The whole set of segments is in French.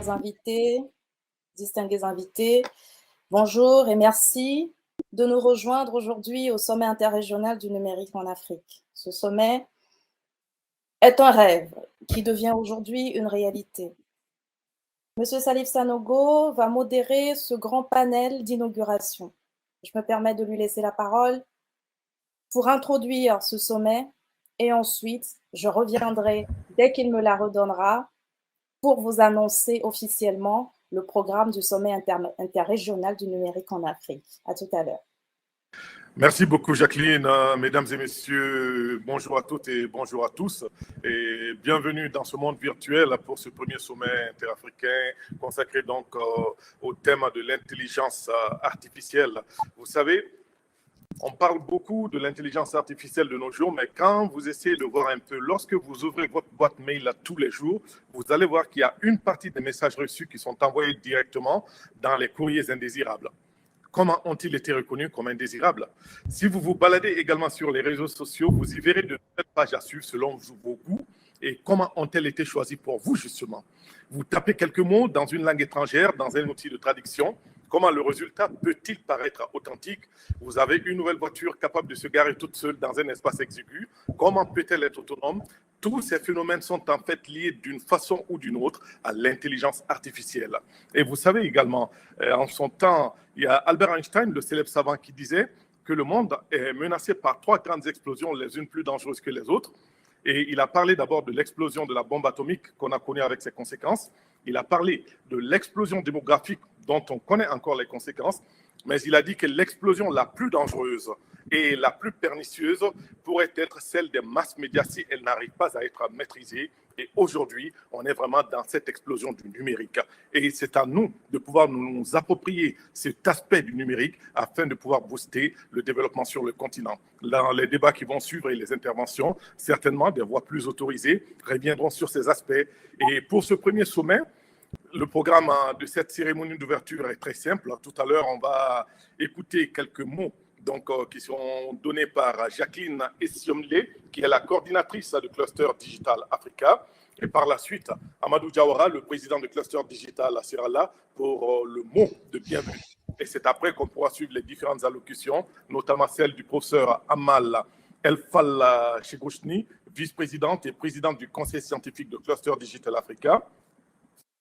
chers invités, distingués invités, bonjour et merci de nous rejoindre aujourd'hui au sommet interrégional du numérique en Afrique. Ce sommet est un rêve qui devient aujourd'hui une réalité. Monsieur Salif Sanogo va modérer ce grand panel d'inauguration. Je me permets de lui laisser la parole pour introduire ce sommet et ensuite je reviendrai dès qu'il me la redonnera pour vous annoncer officiellement le programme du sommet interrégional du numérique en Afrique. À tout à l'heure. Merci beaucoup, Jacqueline. Mesdames et messieurs, bonjour à toutes et bonjour à tous. Et bienvenue dans ce monde virtuel pour ce premier sommet interafricain consacré donc au thème de l'intelligence artificielle. Vous savez, on parle beaucoup de l'intelligence artificielle de nos jours, mais quand vous essayez de voir un peu, lorsque vous ouvrez votre boîte mail tous les jours, vous allez voir qu'il y a une partie des messages reçus qui sont envoyés directement dans les courriers indésirables. Comment ont-ils été reconnus comme indésirables? Si vous vous baladez également sur les réseaux sociaux, vous y verrez de nouvelles pages à suivre selon vos goûts et comment ont-elles été choisies pour vous, justement. Vous tapez quelques mots dans une langue étrangère, dans un outil de traduction. Comment le résultat peut-il paraître authentique? Vous avez une nouvelle voiture capable de se garer toute seule dans un espace exigu. Comment peut-elle être autonome? Tous ces phénomènes sont en fait liés d'une façon ou d'une autre à l'intelligence artificielle. Et vous savez également, en son temps, il y a Albert Einstein, le célèbre savant, qui disait que le monde est menacé par 3 grandes explosions, les unes plus dangereuses que les autres. Et il a parlé d'abord de l'explosion de la bombe atomique qu'on a connue avec ses conséquences. Il a parlé de l'explosion démographique dont on connaît encore les conséquences, mais il a dit que l'explosion la plus dangereuse et la plus pernicieuse pourrait être celle des masses médias si elle n'arrive pas à être maîtrisée. Et aujourd'hui, on est vraiment dans cette explosion du numérique. Et c'est à nous de pouvoir nous approprier cet aspect du numérique afin de pouvoir booster le développement sur le continent. Dans les débats qui vont suivre et les interventions, certainement des voix plus autorisées reviendront sur ces aspects. Et pour ce premier sommet, le programme de cette cérémonie d'ouverture est très simple. Tout à l'heure, on va écouter quelques mots qui sont donnés par Jacqueline Essiomlé, qui est la coordinatrice du Cluster Digital Africa. Et par la suite, Amadou Diawara, le président du Cluster Digital, sera là pour le mot de bienvenue. Et c'est après qu'on pourra suivre les différentes allocutions, notamment celle du professeur Amal Elfal Chegouchni, vice-présidente et présidente du conseil scientifique de Cluster Digital Africa.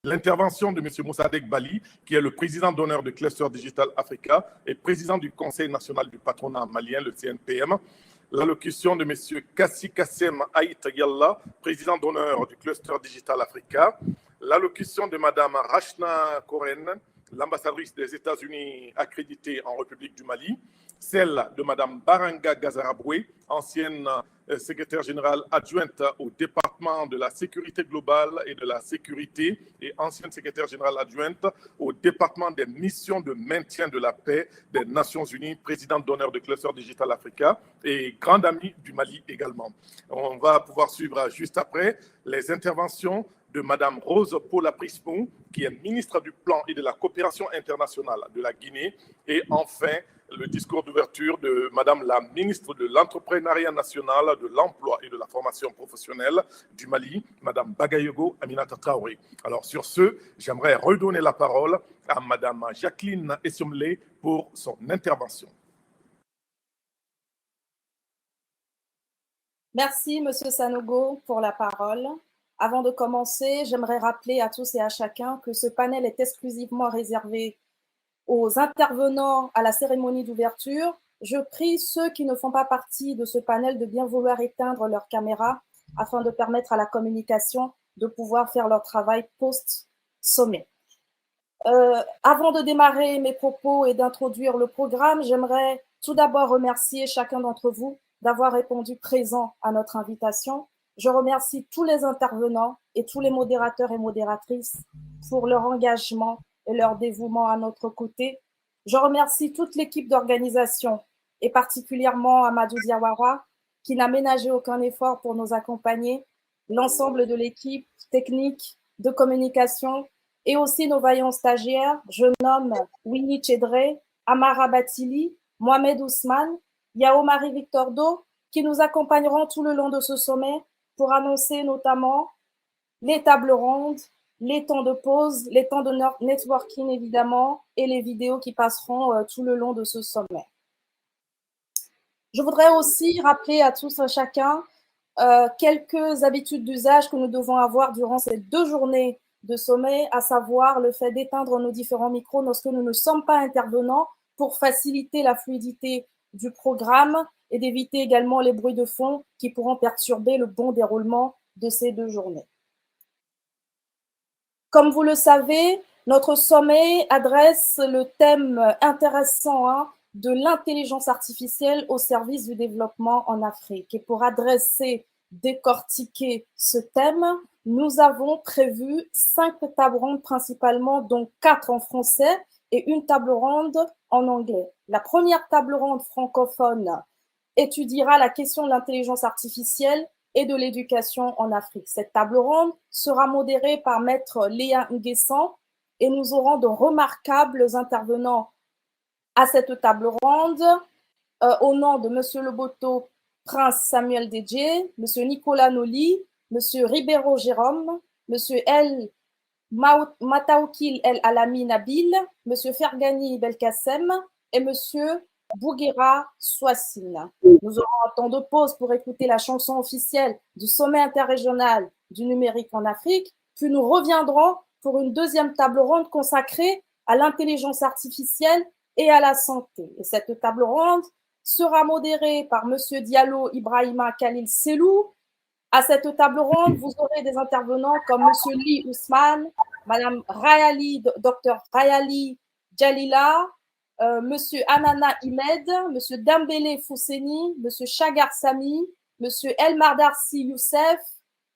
L'intervention de M. Moussadek Bali, qui est le président d'honneur de Cluster Digital Africa et président du Conseil national du patronat malien, le CNPM. L'allocution de M. Kassi Kassem Aït Yalla, président d'honneur du Cluster Digital Africa. L'allocution de Mme Rachna Koren, l'ambassadrice des États-Unis accréditée en République du Mali. Celle de Mme Baranga Gazaraboué, ancienne secrétaire générale adjointe au département de la sécurité globale et de la sécurité et ancienne secrétaire générale adjointe au département des missions de maintien de la paix des Nations Unies, présidente d'honneur de Cluster Digital Africa et grande amie du Mali également. On va pouvoir suivre juste après les interventions de Mme Rose Paula Prismou, qui est ministre du Plan et de la Coopération internationale de la Guinée. Et enfin, le discours d'ouverture de Mme la ministre de l'Entrepreneuriat national, de l'Emploi et de la Formation professionnelle du Mali, Mme Bagayogo Aminata Traoré. Alors sur ce, j'aimerais redonner la parole à Mme Jacqueline Essiomlé pour son intervention. Merci, Monsieur Sanogo, pour la parole. Avant de commencer, j'aimerais rappeler à tous et à chacun que ce panel est exclusivement réservé aux intervenants à la cérémonie d'ouverture. Je prie ceux qui ne font pas partie de ce panel de bien vouloir éteindre leur caméra afin de permettre à la communication de pouvoir faire leur travail post-sommet. Avant de démarrer mes propos et d'introduire le programme, j'aimerais tout d'abord remercier chacun d'entre vous d'avoir répondu présent à notre invitation. Je remercie tous les intervenants et tous les modérateurs et modératrices pour leur engagement et leur dévouement à notre côté. Je remercie toute l'équipe d'organisation et particulièrement Amadou Diawara qui n'a ménagé aucun effort pour nous accompagner, l'ensemble de l'équipe technique, de communication et aussi nos vaillants stagiaires. Je nomme Winnie Chedre, Amara Batili, Mohamed Ousmane, Yao Marie-Victor Do qui nous accompagneront tout le long de ce sommet pour annoncer notamment les tables rondes, les temps de pause, les temps de networking évidemment, et les vidéos qui passeront tout le long de ce sommet. Je voudrais aussi rappeler à tous et à chacun quelques habitudes d'usage que nous devons avoir durant ces 2 journées de sommet, à savoir le fait d'éteindre nos différents micros lorsque nous ne sommes pas intervenants pour faciliter la fluidité du programme et d'éviter également les bruits de fond qui pourront perturber le bon déroulement de ces 2 journées. Comme vous le savez, notre sommet adresse le thème intéressant de l'intelligence artificielle au service du développement en Afrique. Et pour adresser, décortiquer ce thème, nous avons prévu 5 tables rondes principalement, dont 4 en français et une table ronde en anglais. La première table ronde francophone étudiera la question de l'intelligence artificielle et de l'éducation en Afrique. Cette table ronde sera modérée par Maître Léa Nguessan et nous aurons de remarquables intervenants à cette table ronde au nom de M. Loboto, Prince Samuel Dédjé, M. Nicolas Noli, M. Ribeiro Jérôme, M. El Mataoukil El Alami Nabil, M. Fergani Belkacem et M. Bouguera Soissine. Nous aurons un temps de pause pour écouter la chanson officielle du sommet interrégional du numérique en Afrique, puis nous reviendrons pour une deuxième table ronde consacrée à l'intelligence artificielle et à la santé. Et cette table ronde sera modérée par M. Diallo Ibrahima Khalil Selou. À cette table ronde, vous aurez des intervenants comme M. Lee Ousmane, Mme Rayali, Dr Rayali Jalila, M. Anana Imed, M. Dambele Fousseni, M. Chagar Sami, M. Elmar Darsi Youssef,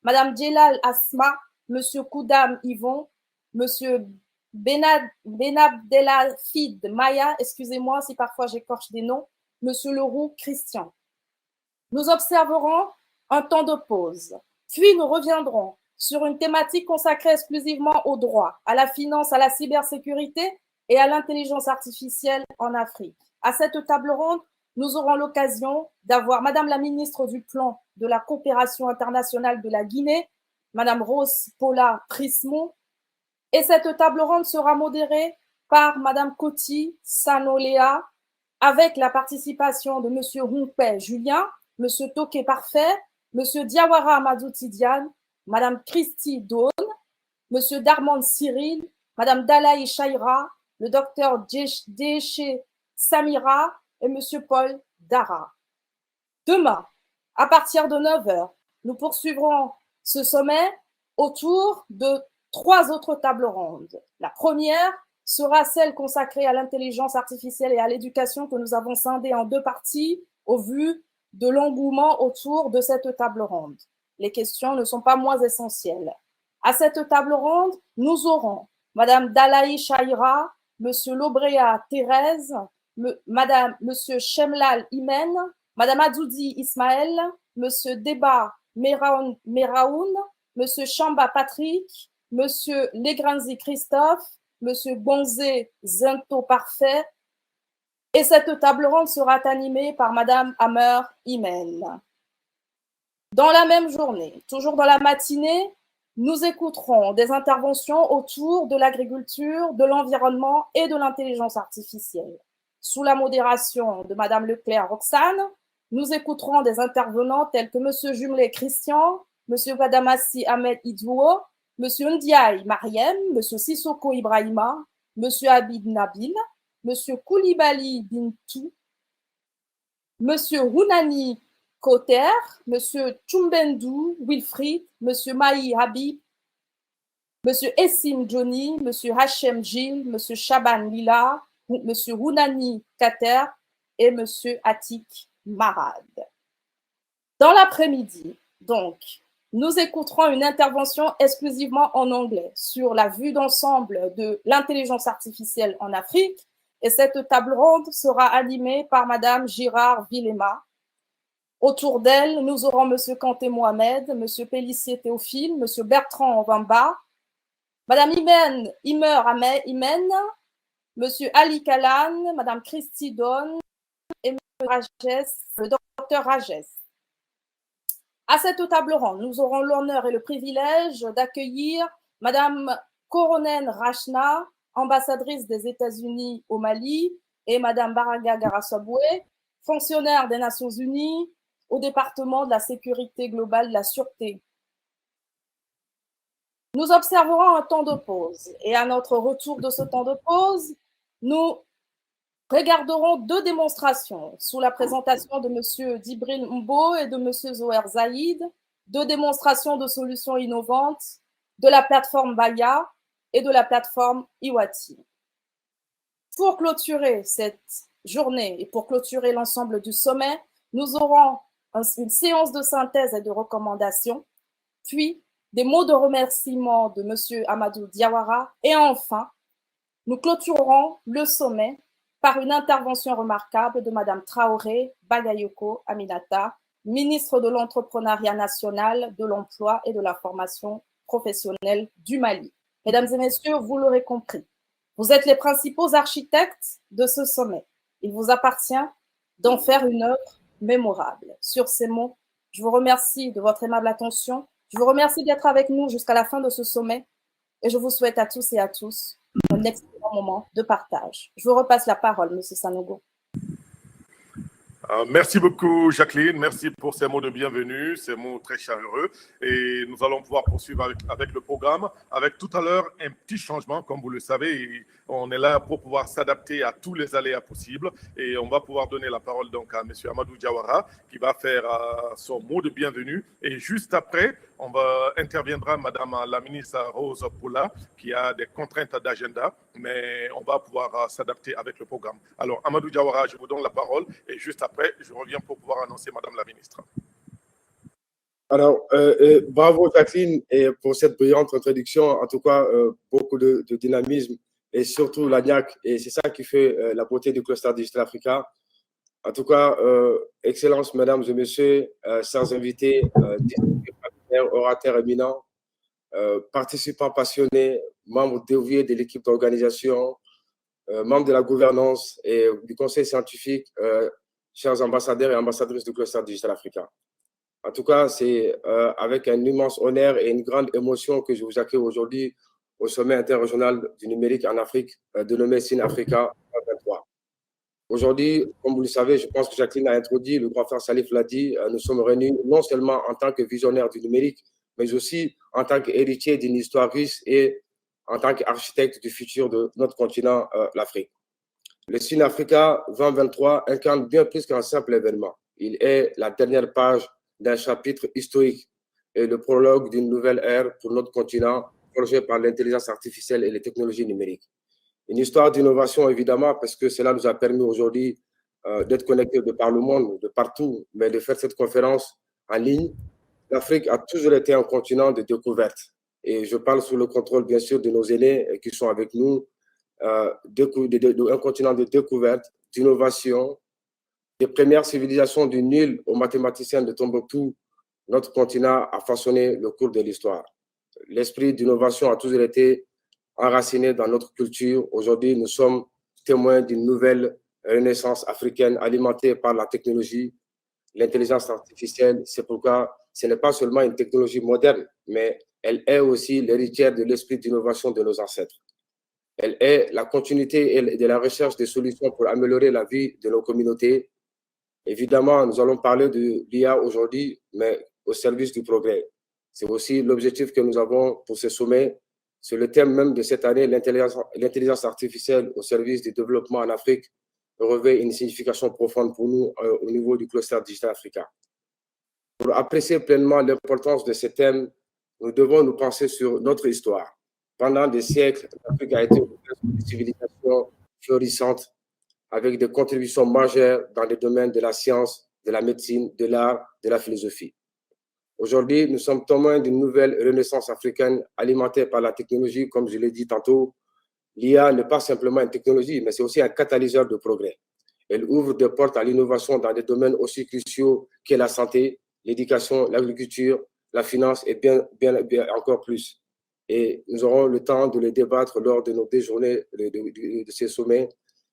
Mme Djelal Asma, M. Koudam Yvon, M. Benabdelafid Maya, excusez-moi si parfois j'écorche des noms, M. Leroux Christian. Nous observerons un temps de pause, puis nous reviendrons sur une thématique consacrée exclusivement au droit, à la finance, à la cybersécurité et à l'intelligence artificielle en Afrique. À cette table ronde, nous aurons l'occasion d'avoir Madame la ministre du Plan de la coopération internationale de la Guinée, Madame Rose Paula Prismon, et cette table ronde sera modérée par Madame Koti Sanolea, avec la participation de Monsieur Humpé Julien, Monsieur Toké Parfait, Monsieur Diawara Amadou Tidiane, Madame Christy Dawn, Monsieur Darman Cyril, Madame Dalaï Chaira, le docteur Déché Samira et Monsieur Paul Dara. Demain, à partir de 9h, nous poursuivrons ce sommet autour de 3 autres tables rondes. La première sera celle consacrée à l'intelligence artificielle et à l'éducation que nous avons scindée en 2 parties au vu de l'engouement autour de cette table ronde. Les questions ne sont pas moins essentielles. À cette table ronde, nous aurons Madame Dalaï Chaira, Monsieur Lobrea Thérèse, Monsieur Chemlal Imen, Madame Adoudi Ismaël, Monsieur Deba Meraoun, Monsieur Chamba Patrick, Monsieur Legranzi Christophe, Monsieur Bonzé Zento Parfait, et cette table ronde sera animée par Madame Hammer Imen. Dans la même journée, toujours dans la matinée, nous écouterons des interventions autour de l'agriculture, de l'environnement et de l'intelligence artificielle. Sous la modération de Madame Leclerc Roxane, nous écouterons des intervenants tels que Monsieur Jumelé Christian, Monsieur Vadamassi Ahmed Idouo, Monsieur Ndiaye Mariem, Monsieur Sissoko Ibrahima, Monsieur Abid Nabil, Monsieur Koulibaly Bintou, Monsieur Rounani Koter, Monsieur Tchumbendou Wilfried, Monsieur Maï Habib, Monsieur Essim Johnny, Monsieur Hachem Gilles, Monsieur Chaban Lila, Monsieur Rounani Kater et Monsieur Atik Marad. Dans l'après-midi, donc, nous écouterons une intervention exclusivement en anglais sur la vue d'ensemble de l'intelligence artificielle en Afrique, et cette table ronde sera animée par Madame Girard Villema. Autour d'elle, nous aurons Monsieur Kanté Mohamed, Monsieur Pélissier Théophile, Monsieur Bertrand Wamba, Madame Imer Imen, Monsieur Ali Kalan, Madame Christy Don et Monsieur Rajes, le docteur Rajes. À cette table ronde, nous aurons l'honneur et le privilège d'accueillir Madame Koronen Rachna, ambassadrice des États-Unis au Mali, et Madame Baraga Garasaboué, fonctionnaire des Nations Unies au département de la sécurité globale de la sûreté. Nous observerons un temps de pause et à notre retour de ce temps de pause, nous regarderons deux démonstrations sous la présentation de M. Djibril Mbo et de M. Zoher Zaïd, deux démonstrations de solutions innovantes de la plateforme Baya et de la plateforme Iwati. Pour clôturer cette journée et pour clôturer l'ensemble du sommet, nous aurons une séance de synthèse et de recommandations, puis des mots de remerciement de M. Amadou Diawara et enfin, nous clôturerons le sommet par une intervention remarquable de Mme Traoré Bagayoko Aminata, ministre de l'Entrepreneuriat national, de l'Emploi et de la formation professionnelle du Mali. Mesdames et messieurs, vous l'aurez compris, vous êtes les principaux architectes de ce sommet. Il vous appartient d'en faire une œuvre mémorable. Sur ces mots, je vous remercie de votre aimable attention. Je vous remercie d'être avec nous jusqu'à la fin de ce sommet et je vous souhaite à tous et à tous un excellent moment de partage. Je vous repasse la parole, M. Sanogo. Merci beaucoup, Jacqueline. Merci pour ces mots de bienvenue, ces mots très chaleureux. Et nous allons pouvoir poursuivre avec le programme, avec tout à l'heure un petit changement, comme vous le savez. On est là pour pouvoir s'adapter à tous les aléas possibles. Et on va pouvoir donner la parole donc à M. Amadou Diawara, qui va faire son mot de bienvenue. Et juste après, interviendra Madame la ministre Rose Poula, qui a des contraintes d'agenda, mais on va pouvoir s'adapter avec le programme. Alors, Amadou Diawara, je vous donne la parole et juste après, je reviens pour pouvoir annoncer Madame la ministre. Alors, bravo Jacqueline et pour cette brillante introduction. En tout cas, beaucoup de dynamisme et surtout la NIAC. Et c'est ça qui fait la beauté du cluster Digital Africa. En tout cas, Excellences, Mesdames et Messieurs, chers invités, orateurs éminents, participants passionnés, membres dévoués de l'équipe d'organisation, membres de la gouvernance et du conseil scientifique, chers ambassadeurs et ambassadrices du cluster Digital Africa. En tout cas, c'est avec un immense honneur et une grande émotion que je vous accueille aujourd'hui au sommet interrégional du numérique en Afrique, dénommé SIN-Africa 2023. Aujourd'hui, comme vous le savez, je pense que Jacqueline a introduit, le grand frère Salif l'a dit, nous sommes réunis non seulement en tant que visionnaires du numérique, mais aussi en tant qu'héritiers d'une histoire riche et en tant qu'architecte du futur de notre continent, l'Afrique. Le SIN-Africa 2023 incarne bien plus qu'un simple événement. Il est la dernière page d'un chapitre historique et le prologue d'une nouvelle ère pour notre continent, forgée par l'intelligence artificielle et les technologies numériques. Une histoire d'innovation, évidemment, parce que cela nous a permis aujourd'hui d'être connectés de par le monde, de partout, mais de faire cette conférence en ligne. L'Afrique a toujours été un continent de découverte. Et je parle sous le contrôle, bien sûr, de nos aînés qui sont avec nous, un continent de découverte, d'innovation, des premières civilisations du Nil aux mathématiciens de Tombouctou. Notre continent a façonné le cours de l'histoire. L'esprit d'innovation a toujours été enraciné dans notre culture. Aujourd'hui, nous sommes témoins d'une nouvelle renaissance africaine alimentée par la technologie, l'intelligence artificielle. C'est pourquoi ce n'est pas seulement une technologie moderne, mais elle est aussi l'héritière de l'esprit d'innovation de nos ancêtres. Elle est la continuité de la recherche de solutions pour améliorer la vie de nos communautés. Évidemment, nous allons parler de l'IA aujourd'hui, mais au service du progrès. C'est aussi l'objectif que nous avons pour ce sommet. C'est le thème même de cette année, l'intelligence artificielle au service du développement en Afrique revêt une signification profonde pour nous au niveau du cluster Digital Africa. Pour apprécier pleinement l'importance de ce thème, nous devons nous pencher sur notre histoire. Pendant des siècles, l'Afrique a été une civilisation florissante avec des contributions majeures dans les domaines de la science, de la médecine, de l'art, de la philosophie. Aujourd'hui, nous sommes témoins d'une nouvelle renaissance africaine alimentée par la technologie, comme je l'ai dit tantôt. L'IA n'est pas simplement une technologie, mais c'est aussi un catalyseur de progrès. Elle ouvre des portes à l'innovation dans des domaines aussi cruciaux que la santé, l'éducation, l'agriculture, la finance et bien encore plus. Et nous aurons le temps de les débattre lors de nos déjournées de ces sommets.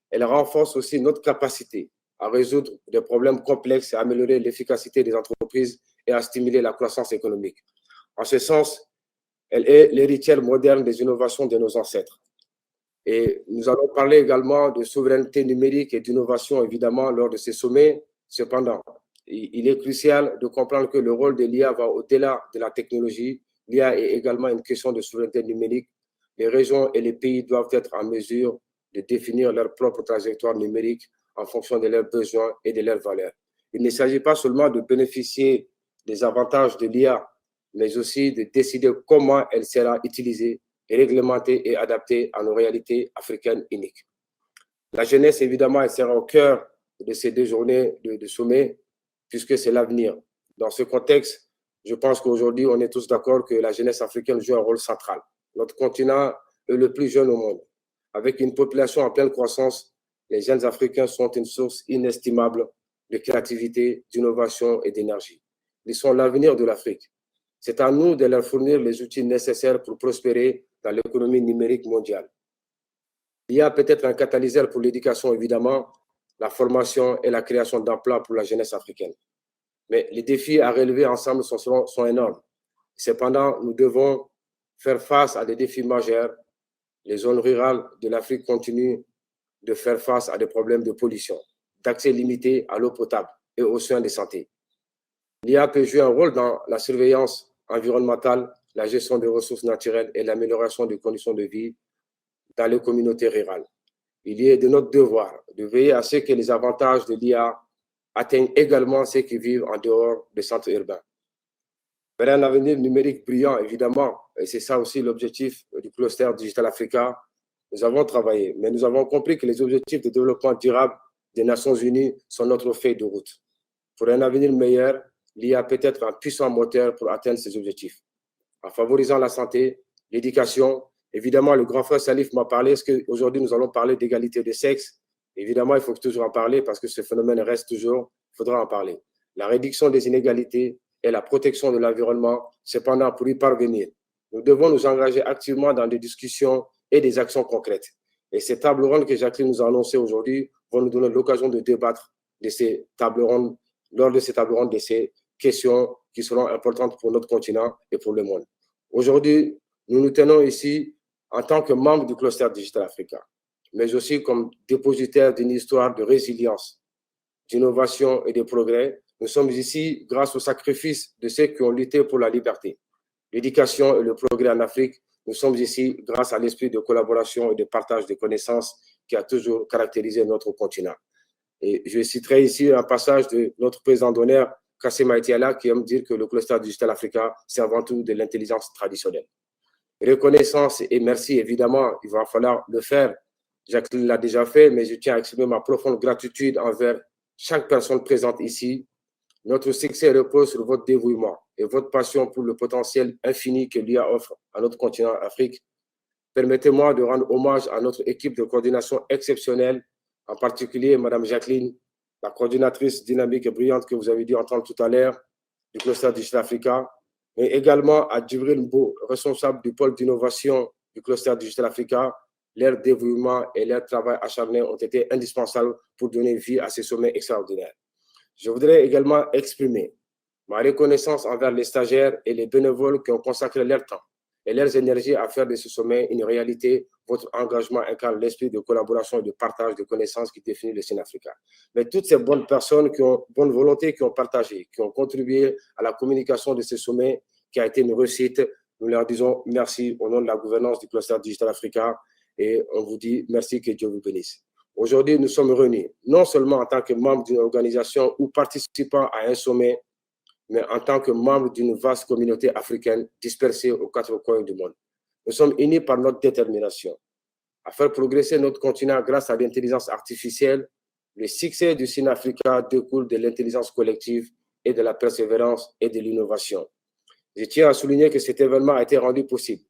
Elle renforce aussi notre capacité à résoudre des problèmes complexes et à améliorer l'efficacité des entreprises et à stimuler la croissance économique. En ce sens, Elle est l'héritière moderne des innovations de nos ancêtres. Et nous allons parler également de souveraineté numérique et d'innovation, évidemment, lors de ces sommets. Cependant, il est crucial de comprendre que le rôle de l'IA va au-delà de la technologie. L'IA est également une question de souveraineté numérique. Les régions et les pays doivent être en mesure de définir leur propre trajectoire numérique en fonction de leurs besoins et de leurs valeurs. Il ne s'agit pas seulement de bénéficier des avantages de l'IA, mais aussi de décider comment elle sera utilisée, réglementée et adaptée à nos réalités africaines uniques. La jeunesse, évidemment, elle sera au cœur de ces 2 journées de sommet, puisque c'est l'avenir. Dans ce contexte, je pense qu'aujourd'hui, on est tous d'accord que la jeunesse africaine joue un rôle central. Notre continent est le plus jeune au monde. Avec une population en pleine croissance, les jeunes Africains sont une source inestimable de créativité, d'innovation et d'énergie. Ils sont l'avenir de l'Afrique. C'est à nous de leur fournir les outils nécessaires pour prospérer dans l'économie numérique mondiale. L'IA peut être un catalyseur pour l'éducation, évidemment, la formation et la création d'emplois pour la jeunesse africaine. Mais les défis à relever ensemble sont énormes. Cependant, nous devons faire face à des défis majeurs. Les zones rurales de l'Afrique continuent de faire face à des problèmes de pollution, d'accès limité à l'eau potable et aux soins de santé. L'IA peut jouer un rôle dans la surveillance environnementale, la gestion des ressources naturelles et l'amélioration des conditions de vie dans les communautés rurales. Il est de notre devoir de veiller à ce que les avantages de l'IA atteignent également ceux qui vivent en dehors des centres urbains. Vers un avenir numérique brillant, évidemment, et c'est ça aussi l'objectif du cluster Digital Africa, nous avons travaillé, mais nous avons compris que les objectifs de développement durable des Nations Unies sont notre feuille de route. Pour un avenir meilleur, l'IA peut être un puissant moteur pour atteindre ces objectifs. En favorisant la santé, l'éducation, évidemment, le grand frère Salif m'a parlé, est-ce qu'aujourd'hui nous allons parler d'égalité de sexe? Évidemment, il faut toujours en parler parce que ce phénomène reste toujours, il faudra en parler. La réduction des inégalités et la protection de l'environnement, cependant, pour y parvenir, nous devons nous engager activement dans des discussions et des actions concrètes. Et ces tables rondes que Jacqueline nous a annoncées aujourd'hui vont nous donner l'occasion de débattre de ces tables rondes, lors de ces tables rondes, de ces questions qui seront importantes pour notre continent et pour le monde. Aujourd'hui, nous nous tenons ici en tant que membres du cluster Digital Africa, mais aussi comme dépositaires d'une histoire de résilience, d'innovation et de progrès. Nous sommes ici grâce au sacrifice de ceux qui ont lutté pour la liberté, l'éducation et le progrès en Afrique. Nous sommes ici grâce à l'esprit de collaboration et de partage de connaissances qui a toujours caractérisé notre continent. Et je citerai ici un passage de notre président d'honneur, Kassim Aïtiala, qui aime dire que le cluster Digital Africa, c'est avant tout de l'intelligence traditionnelle. Reconnaissance et merci, évidemment, il va falloir le faire. Jacqueline l'a déjà fait, mais je tiens à exprimer ma profonde gratitude envers chaque personne présente ici. Notre succès repose sur votre dévouement et votre passion pour le potentiel infini que l'IA offre à notre continent Afrique. Permettez-moi de rendre hommage à notre équipe de coordination exceptionnelle, en particulier Mme Jacqueline, la coordinatrice dynamique et brillante que vous avez dû entendre tout à l'heure du cluster Digital Africa, mais également à Djibril Mbo, responsable du pôle d'innovation du cluster Digital Africa. Leur dévouement et leur travail acharné ont été indispensables pour donner vie à ces sommets extraordinaires. Je voudrais également exprimer ma reconnaissance envers les stagiaires et les bénévoles qui ont consacré leur temps et leurs énergies à faire de ce sommet une réalité. Votre engagement incarne l'esprit de collaboration et de partage de connaissances qui définit le Sine africain. Mais toutes ces bonnes personnes qui ont bonne volonté, qui ont partagé, qui ont contribué à la communication de ce sommet qui a été une réussite, nous leur disons merci au nom de la gouvernance du cluster Digital Africa et on vous dit merci, que Dieu vous bénisse. Aujourd'hui, nous sommes réunis non seulement en tant que membres d'une organisation ou participants à un sommet, mais en tant que membres d'une vaste communauté africaine dispersée aux 4 coins du monde. Nous sommes unis par notre détermination à faire progresser notre continent grâce à l'intelligence artificielle. Le succès du Sine Africa découle de l'intelligence collective et de la persévérance et de l'innovation. Je tiens à souligner que cet événement a été rendu possible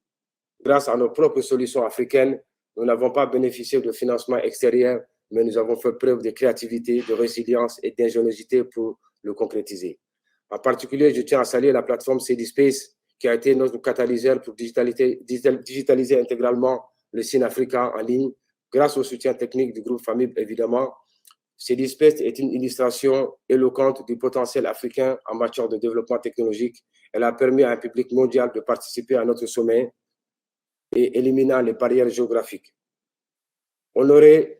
grâce à nos propres solutions africaines. Nous n'avons pas bénéficié de financement extérieur, mais nous avons fait preuve de créativité, de résilience et d'ingéniosité pour le concrétiser. En particulier, je tiens à saluer la plateforme CDSpace qui a été notre catalyseur pour digitaliser intégralement le Sine Africa en ligne grâce au soutien technique du groupe FAMIB, évidemment. CEDISPEST est une illustration éloquente du potentiel africain en matière de développement technologique. Elle a permis à un public mondial de participer à notre sommet et éliminant les barrières géographiques. Honorer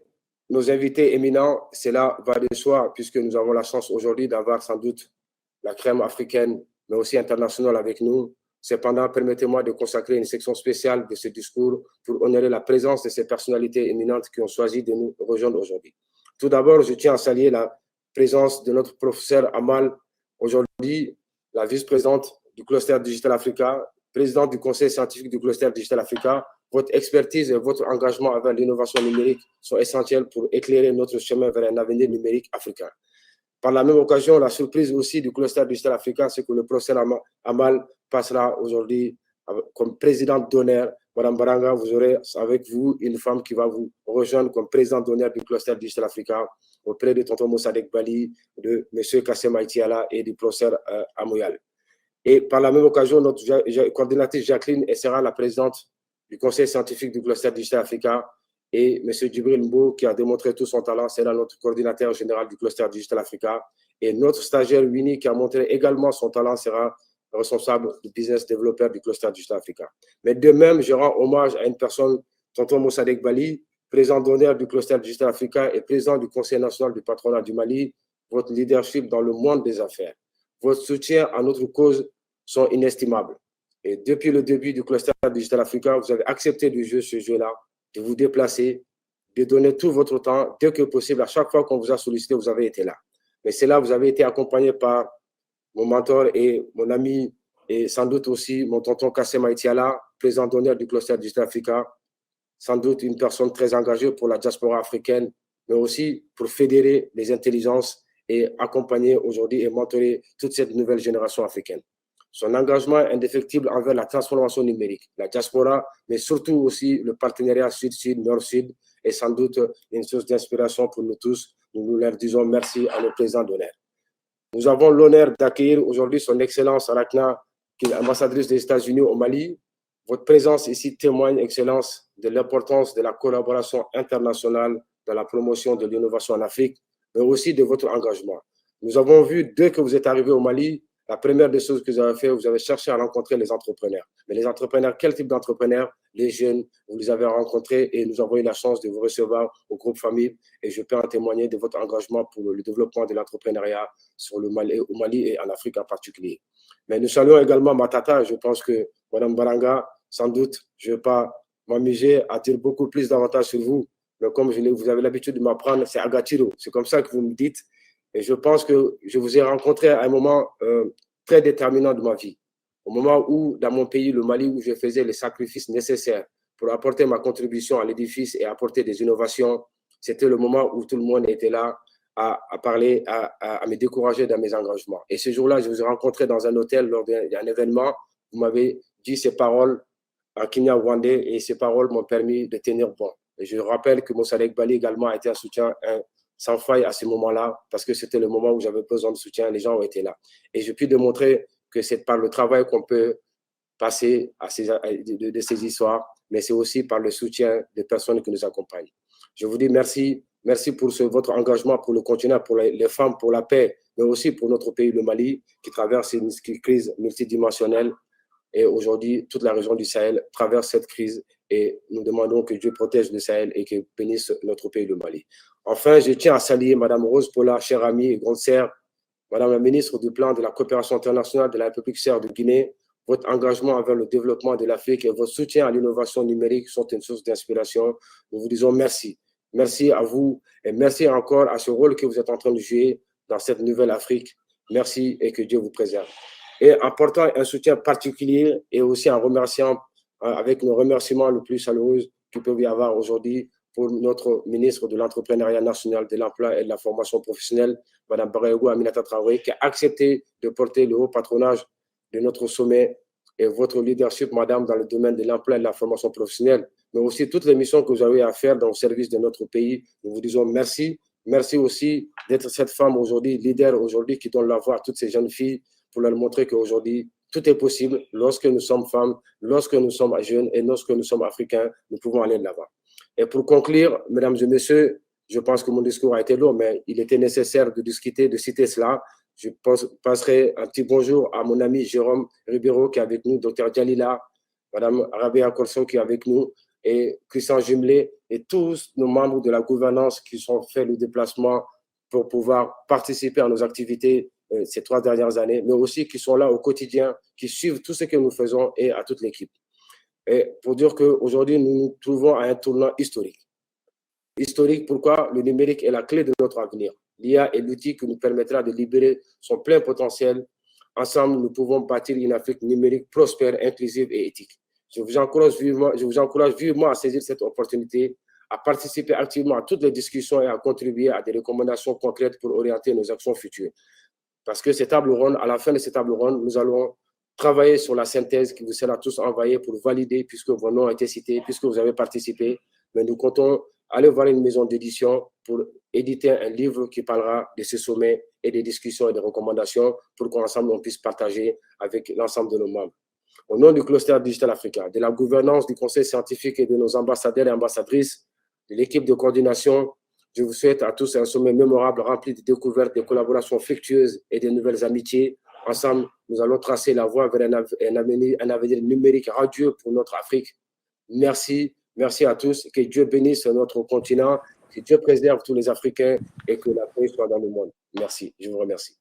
nos invités éminents, cela va de soi, puisque nous avons la chance aujourd'hui d'avoir sans doute la crème africaine, mais aussi internationale avec nous. Cependant, permettez-moi de consacrer une section spéciale de ce discours pour honorer la présence de ces personnalités éminentes qui ont choisi de nous rejoindre aujourd'hui. Tout d'abord, je tiens à saluer la présence de notre professeur Amal, aujourd'hui la vice-présidente du Cluster Digital Africa, présidente du conseil scientifique du Cluster Digital Africa. Votre expertise et votre engagement avec l'innovation numérique sont essentiels pour éclairer notre chemin vers un avenir numérique africain. Par la même occasion, la surprise aussi du Cluster Digital Africa, c'est que le professeur Amal passera aujourd'hui comme présidente d'honneur. Madame Baranga, vous aurez avec vous une femme qui va vous rejoindre comme présidente d'honneur du Cluster Digital Africa auprès de tonton Moussadek Bali, de M. Kassem Aïtiala et du professeur Amouyal. Et par la même occasion, notre coordinatrice Jacqueline sera la présidente du conseil scientifique du Cluster Digital Africa, et M. Djibril Mbo, qui a démontré tout son talent, sera notre coordinateur général du Cluster Digital Africa. Et notre stagiaire Winnie, qui a montré également son talent, sera responsable du business développeur du Cluster Digital Africa. Mais de même, je rends hommage à une personne, tonton Moussadek Bali, président d'honneur du Cluster Digital Africa et président du Conseil national du patronat du Mali. Votre leadership dans le monde des affaires, votre soutien à notre cause sont inestimables. Et depuis le début du Cluster Digital Africa, vous avez accepté de jouer ce jeu-là, de vous déplacer, de donner tout votre temps dès que possible. À chaque fois qu'on vous a sollicité, vous avez été là. Mais c'est là, vous avez été accompagné par mon mentor et mon ami, et sans doute aussi mon tonton Kassem Aïtiala, président d'honneur du Cluster Digital Africa, sans doute une personne très engagée pour la diaspora africaine, mais aussi pour fédérer les intelligences et accompagner aujourd'hui et mentorer toute cette nouvelle génération africaine. Son engagement indéfectible envers la transformation numérique, la diaspora, mais surtout aussi le partenariat Sud-Sud, Nord-Sud, est sans doute une source d'inspiration pour nous tous. Nous leur disons merci à nos présidents d'honneur. Nous avons l'honneur d'accueillir aujourd'hui son Excellence Arakna, qui est ambassadrice des États-Unis au Mali. Votre présence ici témoigne, Excellence, de l'importance de la collaboration internationale dans la promotion de l'innovation en Afrique, mais aussi de votre engagement. Nous avons vu, dès que vous êtes arrivé au Mali, la première des choses que vous avez fait, vous avez cherché à rencontrer les entrepreneurs. Mais les entrepreneurs, quel type d'entrepreneurs? Les jeunes, vous les avez rencontrés et nous avons eu la chance de vous recevoir au groupe Famille. Et je peux en témoigner de votre engagement pour le développement de l'entrepreneuriat au Mali et en Afrique en particulier. Mais nous saluons également Matata. Je pense que Mme Baranga, sans doute, je ne vais pas m'amuser à dire beaucoup plus davantage sur vous. Mais comme vous avez l'habitude de m'apprendre, c'est Agatiro. C'est comme ça que vous me dites. Et je pense que je vous ai rencontré à un moment très déterminant de ma vie. Au moment où, dans mon pays, le Mali, où je faisais les sacrifices nécessaires pour apporter ma contribution à l'édifice et apporter des innovations, c'était le moment où tout le monde était là à parler, à me décourager dans mes engagements. Et ce jour-là, je vous ai rencontré dans un hôtel lors d'un événement. Vous m'avez dit ces paroles en Kinyarwandais et ces paroles m'ont permis de tenir bon. Et je rappelle que Moussadek Bali également a été un soutien sans faille à ce moment-là, parce que c'était le moment où j'avais besoin de soutien, les gens ont été là. Et je puis démontrer que c'est par le travail qu'on peut passer de ces histoires, mais c'est aussi par le soutien des personnes qui nous accompagnent. Je vous dis merci, merci pour votre engagement pour le continent, pour les femmes, pour la paix, mais aussi pour notre pays, le Mali, qui traverse une crise multidimensionnelle. Et aujourd'hui, toute la région du Sahel traverse cette crise et nous demandons que Dieu protège le Sahel et que bénisse notre pays, le Mali. Enfin, je tiens à saluer Mme Rose Paula, chère amie et grande sœur, Mme la ministre du Plan de la coopération internationale de la République sœur de Guinée. Votre engagement envers le développement de l'Afrique et votre soutien à l'innovation numérique sont une source d'inspiration. Nous vous disons merci. Merci à vous et merci encore à ce rôle que vous êtes en train de jouer dans cette nouvelle Afrique. Merci et que Dieu vous préserve. Et en portant un soutien particulier et aussi en remerciant, avec nos remerciements le plus chaleureux qu'il peut y avoir aujourd'hui pour notre ministre de l'Entrepreneuriat national, de l'Emploi et de la formation professionnelle, Mme Barayegou Aminata Traoré, qui a accepté de porter le haut patronage de notre sommet et votre leadership, Madame, dans le domaine de l'emploi et de la formation professionnelle, mais aussi toutes les missions que vous avez à faire dans le service de notre pays. Nous vous disons merci. Merci aussi d'être cette femme aujourd'hui, leader aujourd'hui, qui donne la voix à toutes ces jeunes filles pour leur montrer qu'aujourd'hui, tout est possible lorsque nous sommes femmes, lorsque nous sommes jeunes et lorsque nous sommes africains, nous pouvons aller de l'avant. Et pour conclure, mesdames et messieurs, Je pense que mon discours a été long, mais il était nécessaire de discuter, de citer cela. Je passerai un petit bonjour à mon ami Jérôme Ribeiro qui est avec nous, Dr Jalila, Madame Rabia Corso qui est avec nous, et Christian Jumelé, et tous nos membres de la gouvernance qui ont fait le déplacement pour pouvoir participer à nos activités ces 3 dernières années, mais aussi qui sont là au quotidien, qui suivent tout ce que nous faisons, et à toute l'équipe. Et pour dire qu'aujourd'hui, nous nous trouvons à un tournant historique. Historique, pourquoi? Le numérique est la clé de notre avenir. L'IA est l'outil qui nous permettra de libérer son plein potentiel. Ensemble, nous pouvons bâtir une Afrique numérique prospère, inclusive et éthique. Je vous encourage vivement à saisir cette opportunité, à participer activement à toutes les discussions et à contribuer à des recommandations concrètes pour orienter nos actions futures. Parce que ces tables rondes, à la fin de ces tables rondes, nous allons travailler sur la synthèse qui vous sera tous envoyée pour valider, puisque vos noms ont été cités, puisque vous avez participé. Mais nous comptons aller voir une maison d'édition pour éditer un livre qui parlera de ce sommet et des discussions et des recommandations pour qu'ensemble on puisse partager avec l'ensemble de nos membres. Au nom du cluster Digital Africa, de la gouvernance du conseil scientifique et de nos ambassadeurs et ambassadrices, de l'équipe de coordination, je vous souhaite à tous un sommet mémorable rempli de découvertes, de collaborations fructueuses et de nouvelles amitiés. Ensemble, nous allons tracer la voie vers un avenir numérique radieux pour notre Afrique. Merci, merci à tous. Que Dieu bénisse notre continent, que Dieu préserve tous les Africains et que la paix soit dans le monde. Merci, je vous remercie.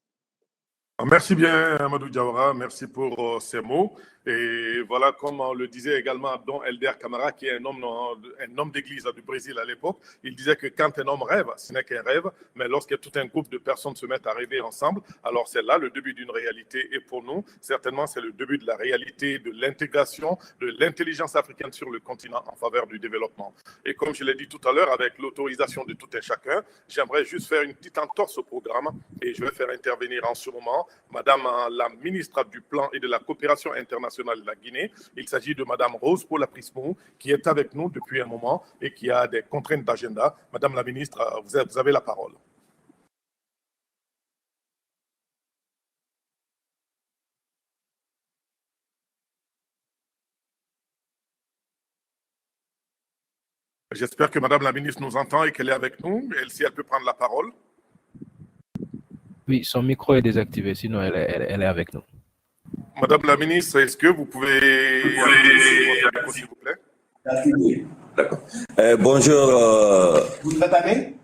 Merci bien, Amadou Diawara. Merci pour ces mots. Et voilà, comme on le disait également Abdon Elder Camara, qui est un homme d'église du Brésil à l'époque, il disait que quand un homme rêve, ce n'est qu'un rêve, mais lorsque tout un groupe de personnes se mettent à rêver ensemble, alors c'est là le début d'une réalité. Et pour nous, certainement, c'est le début de la réalité, de l'intégration, de l'intelligence africaine sur le continent en faveur du développement. Et comme je l'ai dit tout à l'heure, avec l'autorisation de tout un chacun, j'aimerais juste faire une petite entorse au programme et je vais faire intervenir en ce moment Madame la ministre du Plan et de la Coopération internationale de la Guinée. Il s'agit de Madame Rose Paula Prismo, qui est avec nous depuis un moment et qui a des contraintes d'agenda. Madame la ministre, vous avez la parole. J'espère que Madame la ministre nous entend et qu'elle est avec nous. Si elle peut prendre la parole. Oui, son micro est désactivé, sinon elle est avec nous. Madame la ministre, est-ce que vous pouvez s'il vous plaît? D'accord. Bonjour. Vous m'entendez?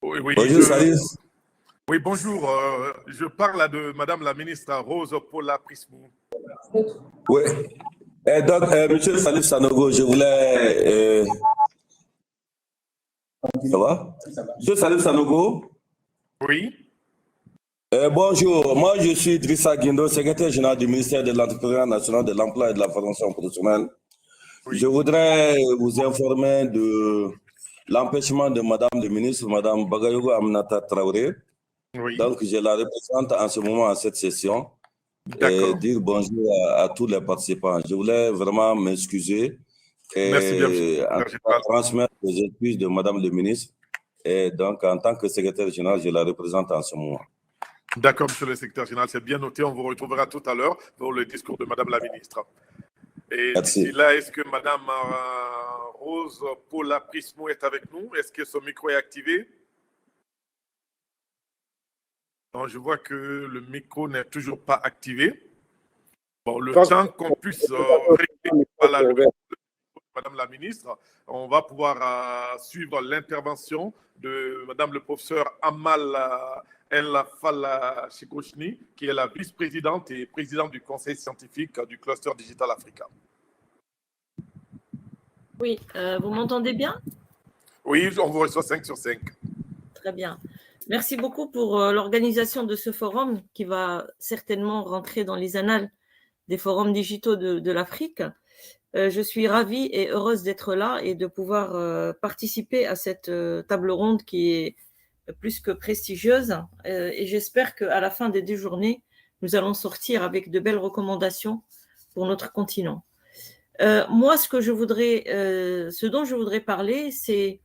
Oui, bonjour, salut. Oui, bonjour. Je parle de Madame la ministre Rose Paula Prismo. Oui. Donc, Monsieur Salif Sanogo, je voulais... Ça va? Monsieur Salif Sanogo? Oui. Bonjour, moi je suis Drissa Guindo, secrétaire général du ministère de l'Entrepreneuriat national, de l'Emploi et de la formation professionnelle. Oui. Je voudrais vous informer de l'empêchement de Madame le ministre, Madame Bagayogo Aminata Traoré. Oui. Donc je la représente en ce moment à cette session et dire bonjour à tous les participants. Je voulais vraiment m'excuser et transmettre les excuses de Madame le ministre. Et donc en tant que secrétaire général, je la représente en ce moment. D'accord, monsieur le secrétaire général, c'est bien noté. On vous retrouvera tout à l'heure pour le discours de Madame la ministre. Et d'ici là, est-ce que Madame Rose Paula Prismo est avec nous? Est-ce que son micro est activé? Non, je vois que le micro n'est toujours pas activé. Bon, le temps qu'on puisse régler Madame la ministre, on va pouvoir suivre l'intervention de Madame le professeur Amal El Falla Chikochni, qui est la vice-présidente et présidente du conseil scientifique du cluster Digital Africa. Oui, vous m'entendez bien? Oui, on vous reçoit 5 sur 5. Très bien. Merci beaucoup pour l'organisation de ce forum qui va certainement rentrer dans les annales des forums digitaux de l'Afrique. Je suis ravie et heureuse d'être là et de pouvoir participer à cette table ronde qui est plus que prestigieuse. Et j'espère qu'à la fin des 2 journées, nous allons sortir avec de belles recommandations pour notre continent. Moi, ce dont je voudrais parler, c'est,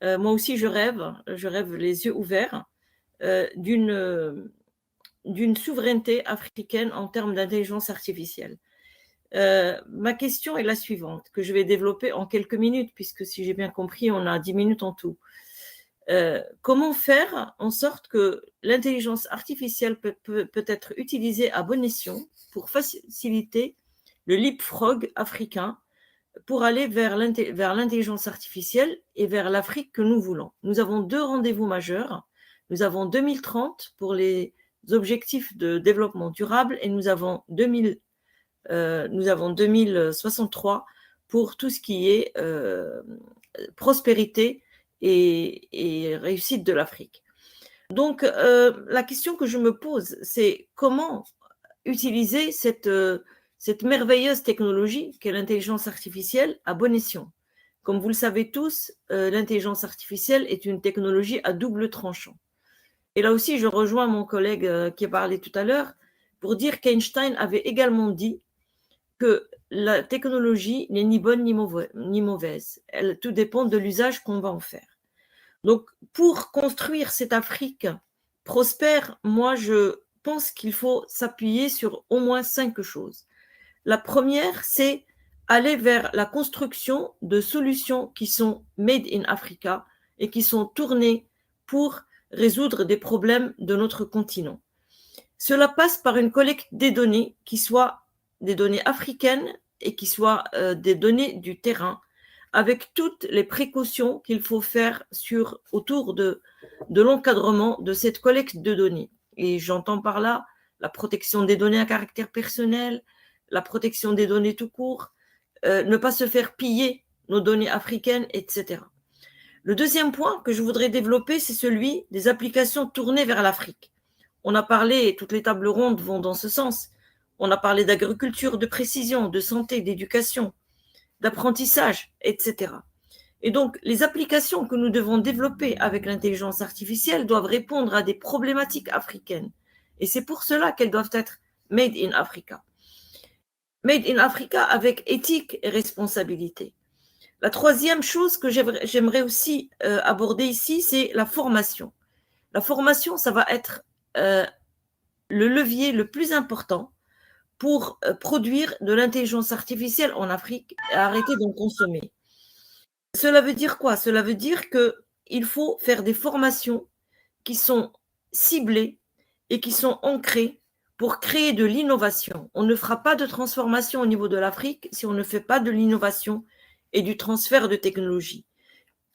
moi aussi je rêve les yeux ouverts d'une souveraineté africaine en termes d'intelligence artificielle. Ma question est la suivante, que je vais développer en quelques minutes, puisque si j'ai bien compris, on a 10 minutes en tout. Comment faire en sorte que l'intelligence artificielle peut être utilisée à bon escient pour faciliter le leapfrog africain pour aller vers l'intelligence artificielle et vers l'Afrique que nous voulons. Nous avons 2 rendez-vous majeurs. Nous avons 2030 pour les objectifs de développement durable et nous avons 2063 pour tout ce qui est prospérité et réussite de l'Afrique. Donc, la question que je me pose, c'est comment utiliser cette merveilleuse technologie qu'est l'intelligence artificielle à bon escient. Comme vous le savez tous, l'intelligence artificielle est une technologie à double tranchant. Et là aussi, je rejoins mon collègue qui a parlé tout à l'heure pour dire qu'Einstein avait également dit que la technologie n'est ni bonne ni mauvaise. Tout dépend de l'usage qu'on va en faire. Donc, pour construire cette Afrique prospère, moi, je pense qu'il faut s'appuyer sur au moins 5 choses. La première, c'est aller vers la construction de solutions qui sont made in Africa et qui sont tournées pour résoudre des problèmes de notre continent. Cela passe par une collecte des données qui soient des données africaines et qui soient des données du terrain, avec toutes les précautions qu'il faut faire autour de l'encadrement de cette collecte de données. Et j'entends par là la protection des données à caractère personnel, la protection des données tout court, ne pas se faire piller nos données africaines, etc. Le deuxième point que je voudrais développer, c'est celui des applications tournées vers l'Afrique. On a parlé, et toutes les tables rondes vont dans ce sens, on a parlé d'agriculture, de précision, de santé, d'éducation, d'apprentissage, etc. Et donc, les applications que nous devons développer avec l'intelligence artificielle doivent répondre à des problématiques africaines. Et c'est pour cela qu'elles doivent être made in Africa. Made in Africa avec éthique et responsabilité. La troisième chose que j'aimerais aussi aborder ici, c'est la formation. La formation, ça va être le levier le plus important pour produire de l'intelligence artificielle en Afrique et arrêter d'en consommer. Cela veut dire quoi? Cela veut dire qu'il faut faire des formations qui sont ciblées et qui sont ancrées pour créer de l'innovation. On ne fera pas de transformation au niveau de l'Afrique si on ne fait pas de l'innovation et du transfert de technologie,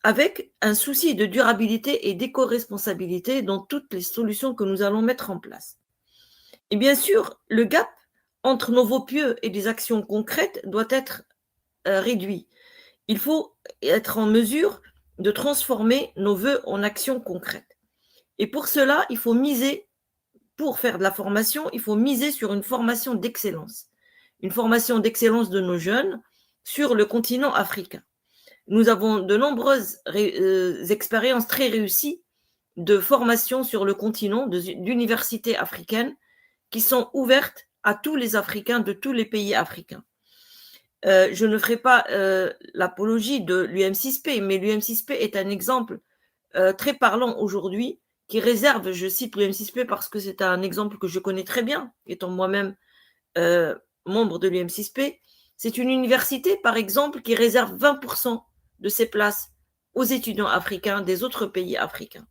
avec un souci de durabilité et d'éco-responsabilité dans toutes les solutions que nous allons mettre en place. Et bien sûr, le gap entre nos vœux pieux et des actions concrètes doit être réduit. Il faut être en mesure de transformer nos vœux en actions concrètes. Et pour cela, il faut miser, pour faire de la formation, il faut miser sur une formation d'excellence. Une formation d'excellence de nos jeunes sur le continent africain. Nous avons de nombreuses expériences très réussies de formation sur le continent, d'universités africaines qui sont ouvertes à tous les Africains de tous les pays africains. Je ne ferai pas l'apologie de l'UM6P, mais l'UM6P est un exemple très parlant aujourd'hui qui réserve, je cite l'UM6P parce que c'est un exemple que je connais très bien, étant moi-même membre de l'UM6P. C'est une université, par exemple, qui réserve 20% de ses places aux étudiants africains des autres pays africains.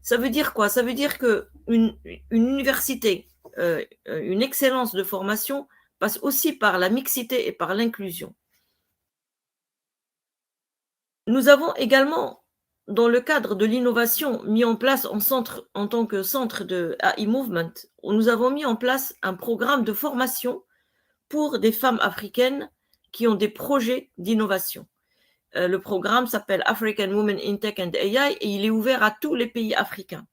Ça veut dire quoi? Ça veut dire qu'une université, une excellence de formation passe aussi par la mixité et par l'inclusion. Nous avons également, dans le cadre de l'innovation, mis en place en tant que centre de AI Movement, nous avons mis en place un programme de formation pour des femmes africaines qui ont des projets d'innovation. Le programme s'appelle African Women in Tech and AI et il est ouvert à tous les pays africains.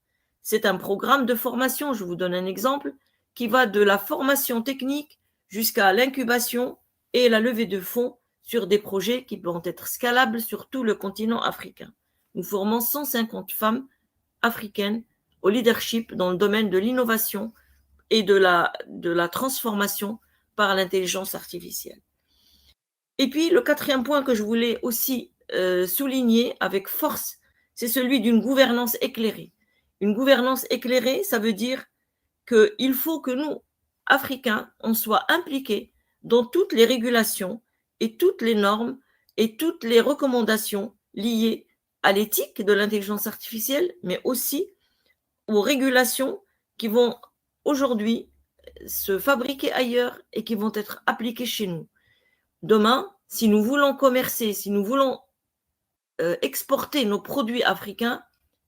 C'est un programme de formation, je vous donne un exemple, qui va de la formation technique jusqu'à l'incubation et la levée de fonds sur des projets qui vont être scalables sur tout le continent africain. Nous formons 150 femmes africaines au leadership dans le domaine de l'innovation et de la transformation par l'intelligence artificielle. Et puis, le quatrième point que je voulais aussi souligner avec force, c'est celui d'une gouvernance éclairée. Une gouvernance éclairée, ça veut dire qu'il faut que nous, Africains, on soit impliqués dans toutes les régulations et toutes les normes et toutes les recommandations liées à l'éthique de l'intelligence artificielle, mais aussi aux régulations qui vont aujourd'hui se fabriquer ailleurs et qui vont être appliquées chez nous. Demain, si nous voulons commercer, si nous voulons exporter nos produits africains,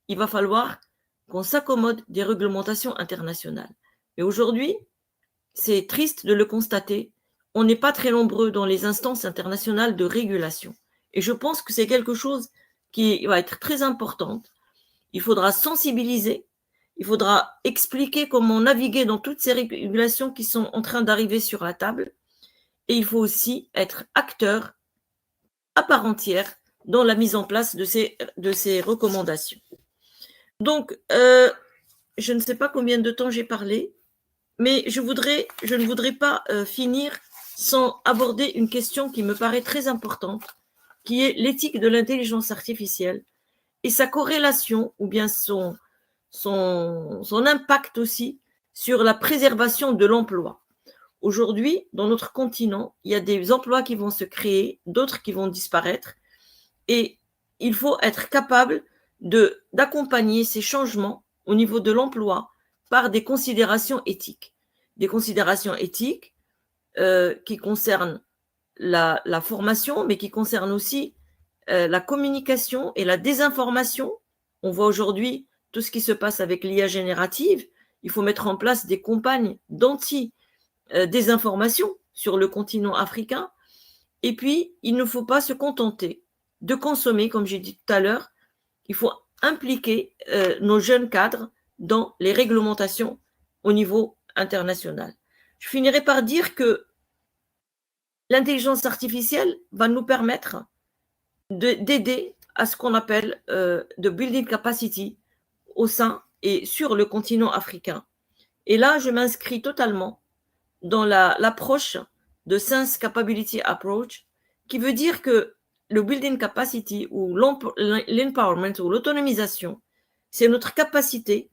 il va falloir qu'on s'accommode des réglementations internationales. Et aujourd'hui, c'est triste de le constater, on n'est pas très nombreux dans les instances internationales de régulation. Et je pense que c'est quelque chose qui va être très important. Il faudra sensibiliser, il faudra expliquer comment naviguer dans toutes ces régulations qui sont en train d'arriver sur la table. Et il faut aussi être acteur à part entière dans la mise en place de ces recommandations. Donc, je ne sais pas combien de temps j'ai parlé, mais je ne voudrais pas finir sans aborder une question qui me paraît très importante, qui est l'éthique de l'intelligence artificielle et sa corrélation ou bien son impact aussi sur la préservation de l'emploi. Aujourd'hui, dans notre continent, il y a des emplois qui vont se créer, d'autres qui vont disparaître, et il faut être capable d'accompagner ces changements au niveau de l'emploi par des considérations éthiques. Des considérations éthiques qui concernent la formation, mais qui concernent aussi la communication et la désinformation. On voit aujourd'hui tout ce qui se passe avec l'IA générative. Il faut mettre en place des campagnes d'anti-désinformation sur le continent africain. Et puis, il ne faut pas se contenter de consommer, comme j'ai dit tout à l'heure. Il faut impliquer nos jeunes cadres dans les réglementations au niveau international. Je finirai par dire que l'intelligence artificielle va nous permettre d'aider à ce qu'on appelle de building capacity au sein et sur le continent africain. Et là, je m'inscris totalement dans l'approche de Sense Capability Approach, qui veut dire que le building capacity ou l'empowerment ou l'autonomisation, c'est notre capacité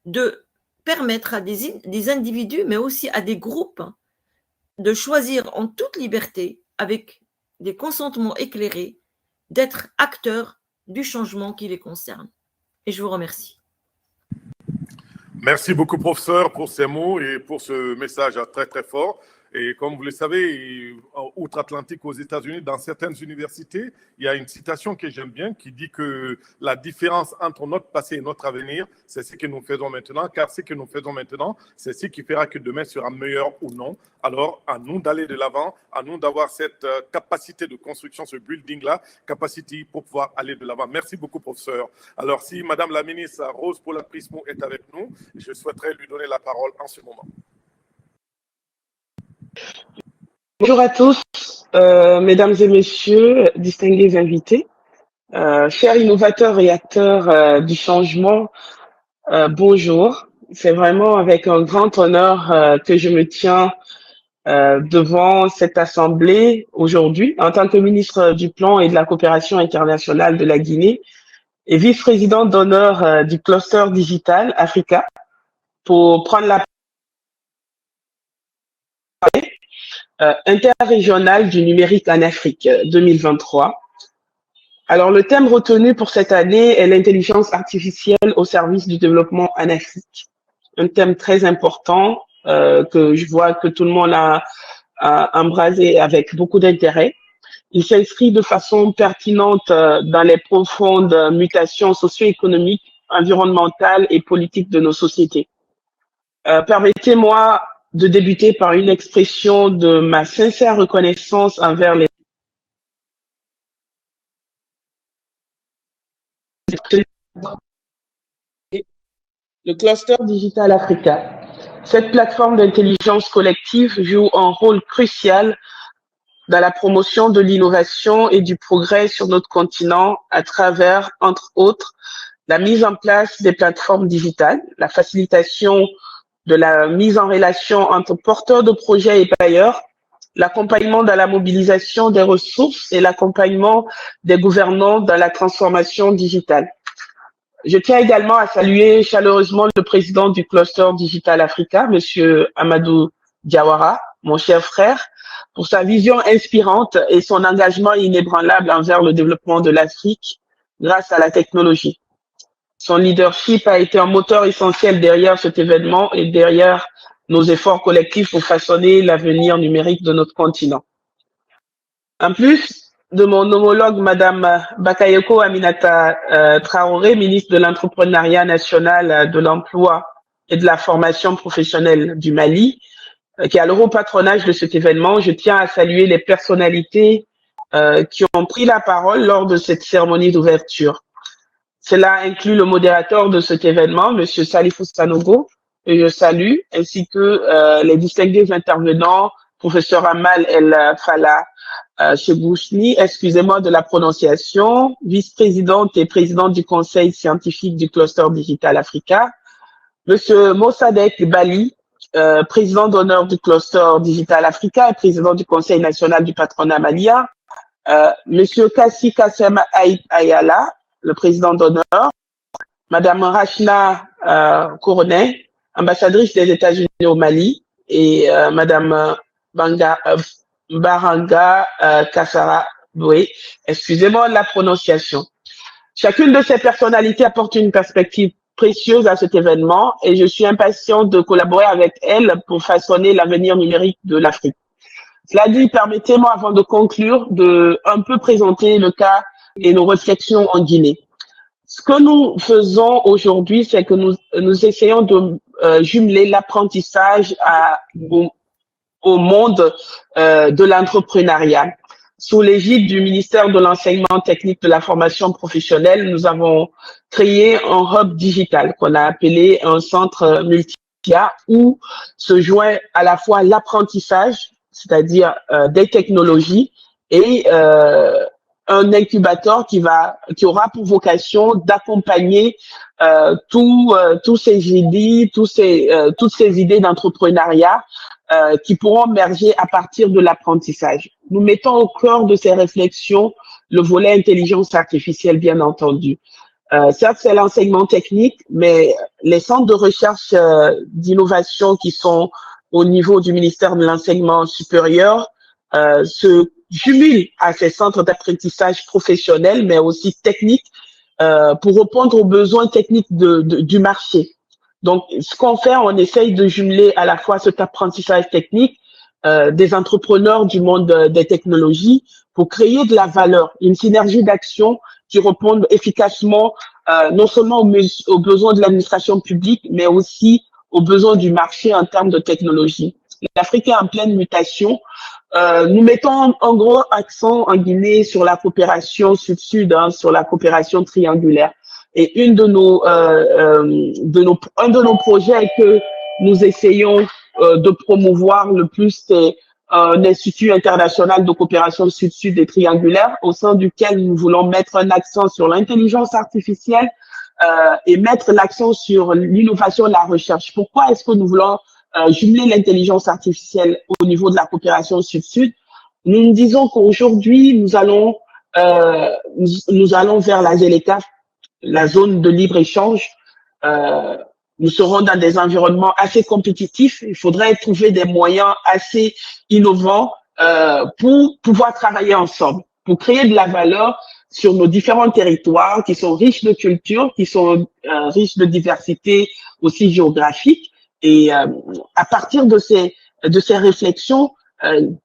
de permettre à des individus, mais aussi à des groupes, de choisir en toute liberté, avec des consentements éclairés, d'être acteurs du changement qui les concerne. Et je vous remercie. Merci beaucoup, professeur, pour ces mots et pour ce message très, très fort. Et comme vous le savez, outre-Atlantique aux États-Unis, dans certaines universités, il y a une citation que j'aime bien qui dit que la différence entre notre passé et notre avenir, c'est ce que nous faisons maintenant, car ce que nous faisons maintenant, c'est ce qui fera que demain sera meilleur ou non. Alors, à nous d'aller de l'avant, à nous d'avoir cette capacité de construction, ce building-là, capacité pour pouvoir aller de l'avant. Merci beaucoup, professeur. Alors, si Madame la ministre Rose Paula Prismo est avec nous, je souhaiterais lui donner la parole en ce moment. Bonjour à tous, mesdames et messieurs, distingués invités, chers innovateurs et acteurs du changement, bonjour. C'est vraiment avec un grand honneur que je me tiens devant cette assemblée aujourd'hui en tant que ministre du Plan et de la Coopération internationale de la Guinée et vice-présidente d'honneur du cluster digital Africa pour prendre la interrégionale du numérique en Afrique 2023. Alors, le thème retenu pour cette année est l'intelligence artificielle au service du développement en Afrique. Un thème très important que je vois que tout le monde a embrasé avec beaucoup d'intérêt. Il s'inscrit de façon pertinente dans les profondes mutations socio-économiques, environnementales et politiques de nos sociétés. Permettez-moi de débuter par une expression de ma sincère reconnaissance envers le cluster digital Africa. Cette plateforme d'intelligence collective joue un rôle crucial dans la promotion de l'innovation et du progrès sur notre continent à travers, entre autres, la mise en place des plateformes digitales, la facilitation de la mise en relation entre porteurs de projets et bailleurs, l'accompagnement dans la mobilisation des ressources et l'accompagnement des gouvernants dans la transformation digitale. Je tiens également à saluer chaleureusement le président du cluster Digital Africa, Monsieur Amadou Diawara, mon cher frère, pour sa vision inspirante et son engagement inébranlable envers le développement de l'Afrique grâce à la technologie. Son leadership a été un moteur essentiel derrière cet événement et derrière nos efforts collectifs pour façonner l'avenir numérique de notre continent. En plus de mon homologue, Madame Bakayoko Aminata Traoré, ministre de l'Entrepreneuriat national, de l'Emploi et de la formation professionnelle du Mali, qui a le haut patronage de cet événement, je tiens à saluer les personnalités qui ont pris la parole lors de cette cérémonie d'ouverture. Cela inclut le modérateur de cet événement, Monsieur Salifou Sanogo, que je salue, ainsi que les distingués intervenants, professeur Amal El Fala Chebouchni, excusez-moi de la prononciation, vice-présidente et présidente du conseil scientifique du cluster Digital Africa, Monsieur Mossadek Bali, président d'honneur du cluster Digital Africa et président du conseil national du patronat malien, Monsieur Kassi Kassem Ayala, le président d'honneur, Madame Rachna Koronet, ambassadrice des États-Unis au Mali, et Madame Baranga Kassara Boué, excusez-moi la prononciation. Chacune de ces personnalités apporte une perspective précieuse à cet événement et je suis impatient de collaborer avec elles pour façonner l'avenir numérique de l'Afrique. Cela dit, permettez-moi avant de conclure de un peu présenter le cas et nos réflexions en Guinée. Ce que nous faisons aujourd'hui, c'est que nous essayons de jumeler l'apprentissage au monde de l'entrepreneuriat. Sous l'égide du ministère de l'Enseignement technique de la formation professionnelle, nous avons créé un hub digital qu'on a appelé un centre multimédia où se joint à la fois l'apprentissage, c'est-à-dire des technologies, et un incubateur qui aura pour vocation d'accompagner toutes ces idées d'entrepreneuriat qui pourront émerger à partir de l'apprentissage. Nous mettons au cœur de ces réflexions le volet intelligence artificielle, bien entendu. Certes, c'est l'enseignement technique, mais les centres de recherche d'innovation qui sont au niveau du ministère de l'Enseignement supérieur se jumelent à ces centres d'apprentissage professionnel, mais aussi techniques, pour répondre aux besoins techniques du marché. Donc, ce qu'on fait, on essaye de jumeler à la fois cet apprentissage technique des entrepreneurs du monde des technologies pour créer de la valeur, une synergie d'action qui répondent efficacement non seulement aux besoins de l'administration publique, mais aussi aux besoins du marché en termes de technologie. L'Afrique est en pleine mutation. Nous mettons un gros accent en Guinée sur la coopération sud-sud, sur la coopération triangulaire. Et un de nos projets que nous essayons de promouvoir le plus, c'est un institut international de coopération sud-sud et triangulaire, au sein duquel nous voulons mettre un accent sur l'intelligence artificielle et mettre l'accent sur l'innovation et la recherche. Pourquoi est-ce que nous voulons jumeler l'intelligence artificielle au niveau de la coopération sud-sud? Nous disons qu'aujourd'hui, nous allons vers la ZLECA, la zone de libre-échange. Nous serons dans des environnements assez compétitifs. Il faudrait trouver des moyens assez innovants pour pouvoir travailler ensemble, pour créer de la valeur sur nos différents territoires qui sont riches de culture, qui sont riches de diversité aussi géographique. Et à partir de ces réflexions,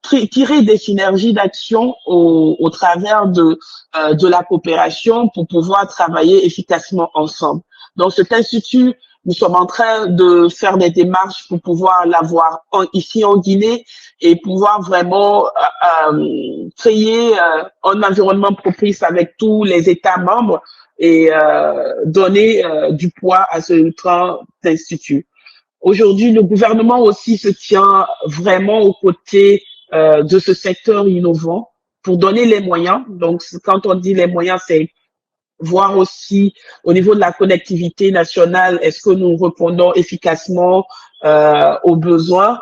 tirer des synergies d'action au travers de la coopération pour pouvoir travailler efficacement ensemble. Dans cet institut, nous sommes en train de faire des démarches pour pouvoir l'avoir ici en Guinée et pouvoir vraiment créer un environnement propice avec tous les États membres et donner du poids à ce grand institut. Aujourd'hui, le gouvernement aussi se tient vraiment aux côtés de ce secteur innovant pour donner les moyens. Donc, quand on dit les moyens, c'est voir aussi au niveau de la connectivité nationale, est-ce que nous répondons efficacement aux besoins.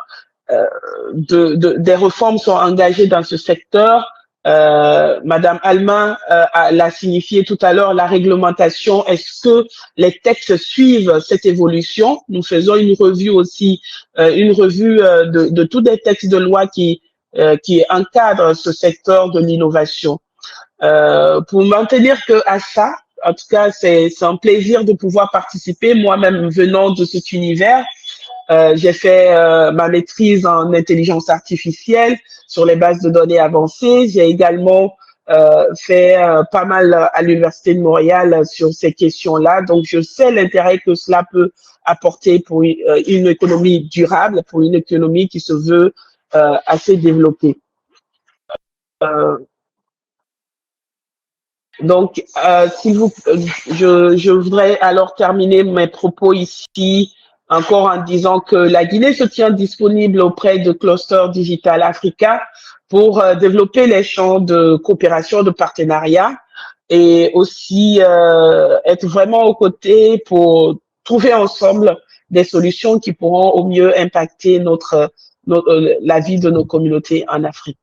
Des réformes sont engagées dans ce secteur. Madame Alma l'a signifié tout à l'heure, la réglementation, est-ce que les textes suivent cette évolution? Nous faisons une revue aussi, de tous les textes de loi qui encadrent ce secteur de l'innovation. Pour maintenir que à ça, en tout cas, c'est un plaisir de pouvoir participer, moi-même venant de cet univers. J'ai fait ma maîtrise en intelligence artificielle sur les bases de données avancées. J'ai également fait pas mal à l'Université de Montréal sur ces questions-là. Donc, je sais l'intérêt que cela peut apporter pour une économie durable, pour une économie qui se veut assez développée. Donc, je voudrais alors terminer mes propos ici encore en disant que la Guinée se tient disponible auprès de Cluster Digital Africa pour développer les champs de coopération, de partenariat et aussi être vraiment aux côtés pour trouver ensemble des solutions qui pourront au mieux impacter la vie de nos communautés en Afrique.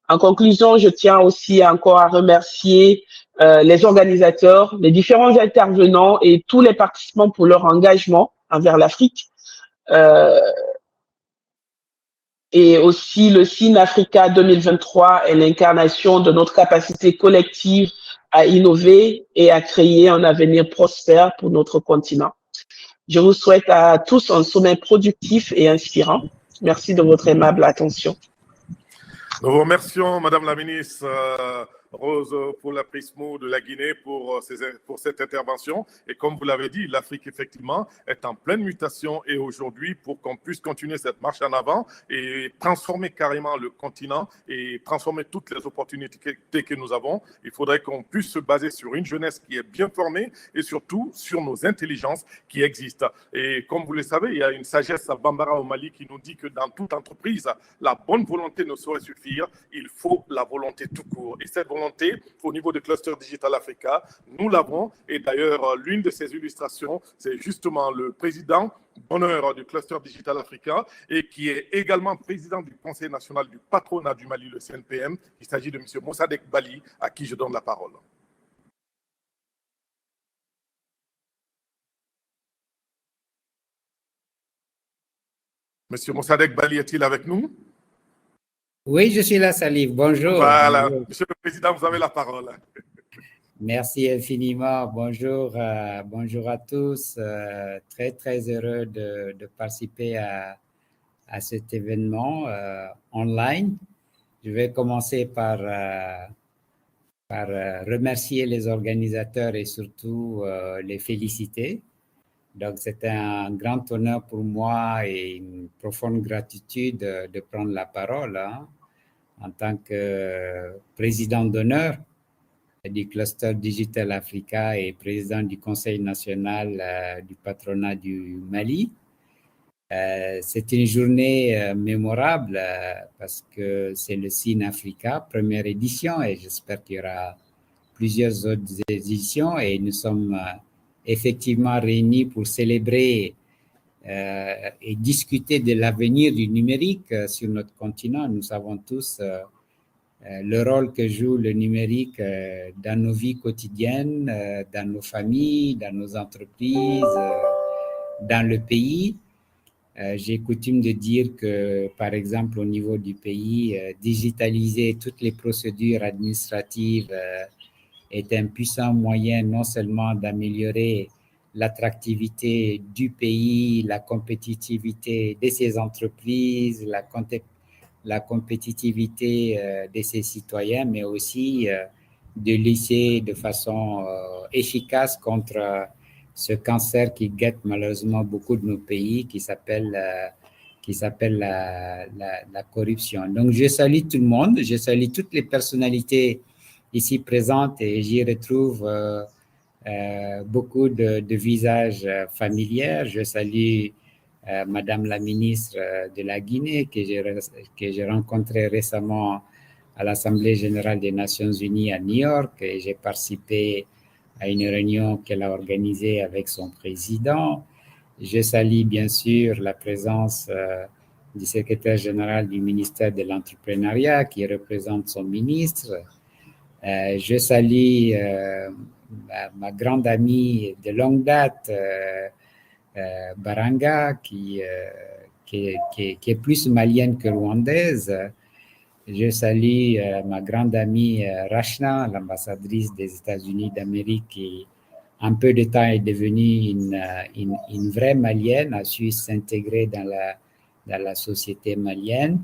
En conclusion, je tiens aussi encore à remercier les organisateurs, les différents intervenants et tous les participants pour leur engagement envers l'Afrique. Et aussi le SIN Africa 2023 est l'incarnation de notre capacité collective à innover et à créer un avenir prospère pour notre continent. Je vous souhaite à tous un sommet productif et inspirant. Merci de votre aimable attention. Nous vous remercions, Madame la ministre Rose pour la Prismo de la Guinée pour cette intervention. Et comme vous l'avez dit, l'Afrique, effectivement, est en pleine mutation. Et aujourd'hui, pour qu'on puisse continuer cette marche en avant et transformer carrément le continent et transformer toutes les opportunités que nous avons, il faudrait qu'on puisse se baser sur une jeunesse qui est bien formée et surtout sur nos intelligences qui existent. Et comme vous le savez, il y a une sagesse à Bambara au Mali qui nous dit que dans toute entreprise, la bonne volonté ne saurait suffire. Il faut la volonté tout court. Et cette volonté, au niveau de Cluster Digital Africa, nous l'avons. Et d'ailleurs, l'une de ces illustrations, c'est justement le président d'honneur du Cluster Digital Africa et qui est également président du Conseil national du patronat du Mali, le CNPM. Il s'agit de M. Mossadegh Bali, à qui je donne la parole. M. Mossadegh Bali est-il avec nous? Oui, je suis là, Salif. Bonjour. Voilà. Bonjour. Monsieur le Président, vous avez la parole. Merci infiniment. Bonjour, bonjour à tous. Très, très heureux de participer à cet événement online. Je vais commencer par remercier les organisateurs et surtout les féliciter. Donc, c'était un grand honneur pour moi et une profonde gratitude de prendre la parole en tant que président d'honneur du Cluster Digital Africa et président du Conseil national du patronat du Mali. C'est une journée mémorable parce que c'est le SIN Africa, première édition, et j'espère qu'il y aura plusieurs autres éditions et nous sommes effectivement réunis pour célébrer et discuter de l'avenir du numérique sur notre continent. Nous savons tous le rôle que joue le numérique dans nos vies quotidiennes, dans nos familles, dans nos entreprises, dans le pays. J'ai coutume de dire que, par exemple, au niveau du pays, digitaliser toutes les procédures administratives est un puissant moyen non seulement d'améliorer l'attractivité du pays, la compétitivité de ses entreprises, la compétitivité de ses citoyens, mais aussi de lutter de façon efficace contre ce cancer qui guette malheureusement beaucoup de nos pays, qui s'appelle la corruption. Donc, je salue tout le monde, je salue toutes les personnalités ici présentes et j'y retrouve beaucoup de visages familiers. Je salue Madame la ministre de la Guinée que j'ai rencontrée récemment à l'Assemblée générale des Nations unies à New York et j'ai participé à une réunion qu'elle a organisée avec son président. Je salue bien sûr la présence du secrétaire général du ministère de l'Entrepreneuriat qui représente son ministre. Je salue ma grande amie de longue date, Baranga, qui est plus malienne que rwandaise. Je salue ma grande amie Rachna, l'ambassadrice des États-Unis d'Amérique, qui en peu de temps est devenue une vraie malienne, a su s'intégrer dans la société malienne.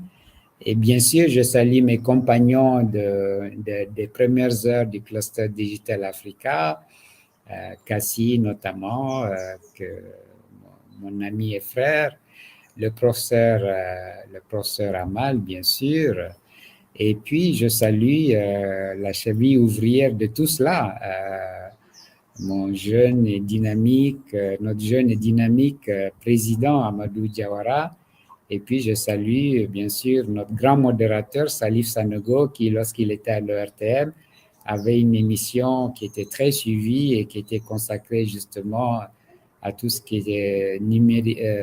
Et bien sûr, je salue mes compagnons des premières heures du cluster Digital Africa, Cassie notamment, mon ami et frère, le professeur Amal, bien sûr. Et puis, je salue la cheville ouvrière de tout cela, notre jeune et dynamique président Amadou Diawara. Et puis, je salue, bien sûr, notre grand modérateur, Salif Sanogo, qui, lorsqu'il était à l'ERTM, avait une émission qui était très suivie et qui était consacrée justement à tout ce qui est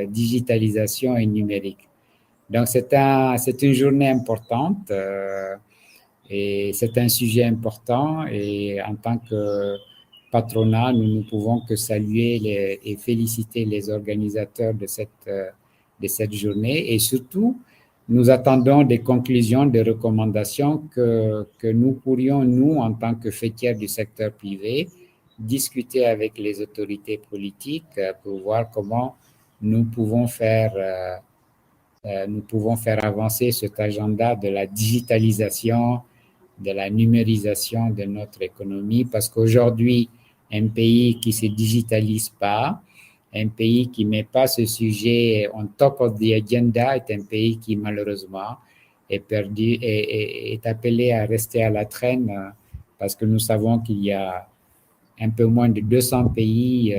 digitalisation et numérique. Donc, c'est une journée importante et c'est un sujet important. Et en tant que patronat, nous ne pouvons que saluer et féliciter les organisateurs de cette journée. Et surtout, nous attendons des conclusions, des recommandations que nous pourrions, nous, en tant que fêtières du secteur privé, discuter avec les autorités politiques pour voir comment nous pouvons faire avancer cet agenda de la digitalisation, de la numérisation de notre économie, parce qu'aujourd'hui, un pays qui ne se digitalise pas, un pays qui ne met pas ce sujet on top of the agenda est un pays qui, malheureusement, est appelé à rester à la traîne parce que nous savons qu'il y a un peu moins de 200 pays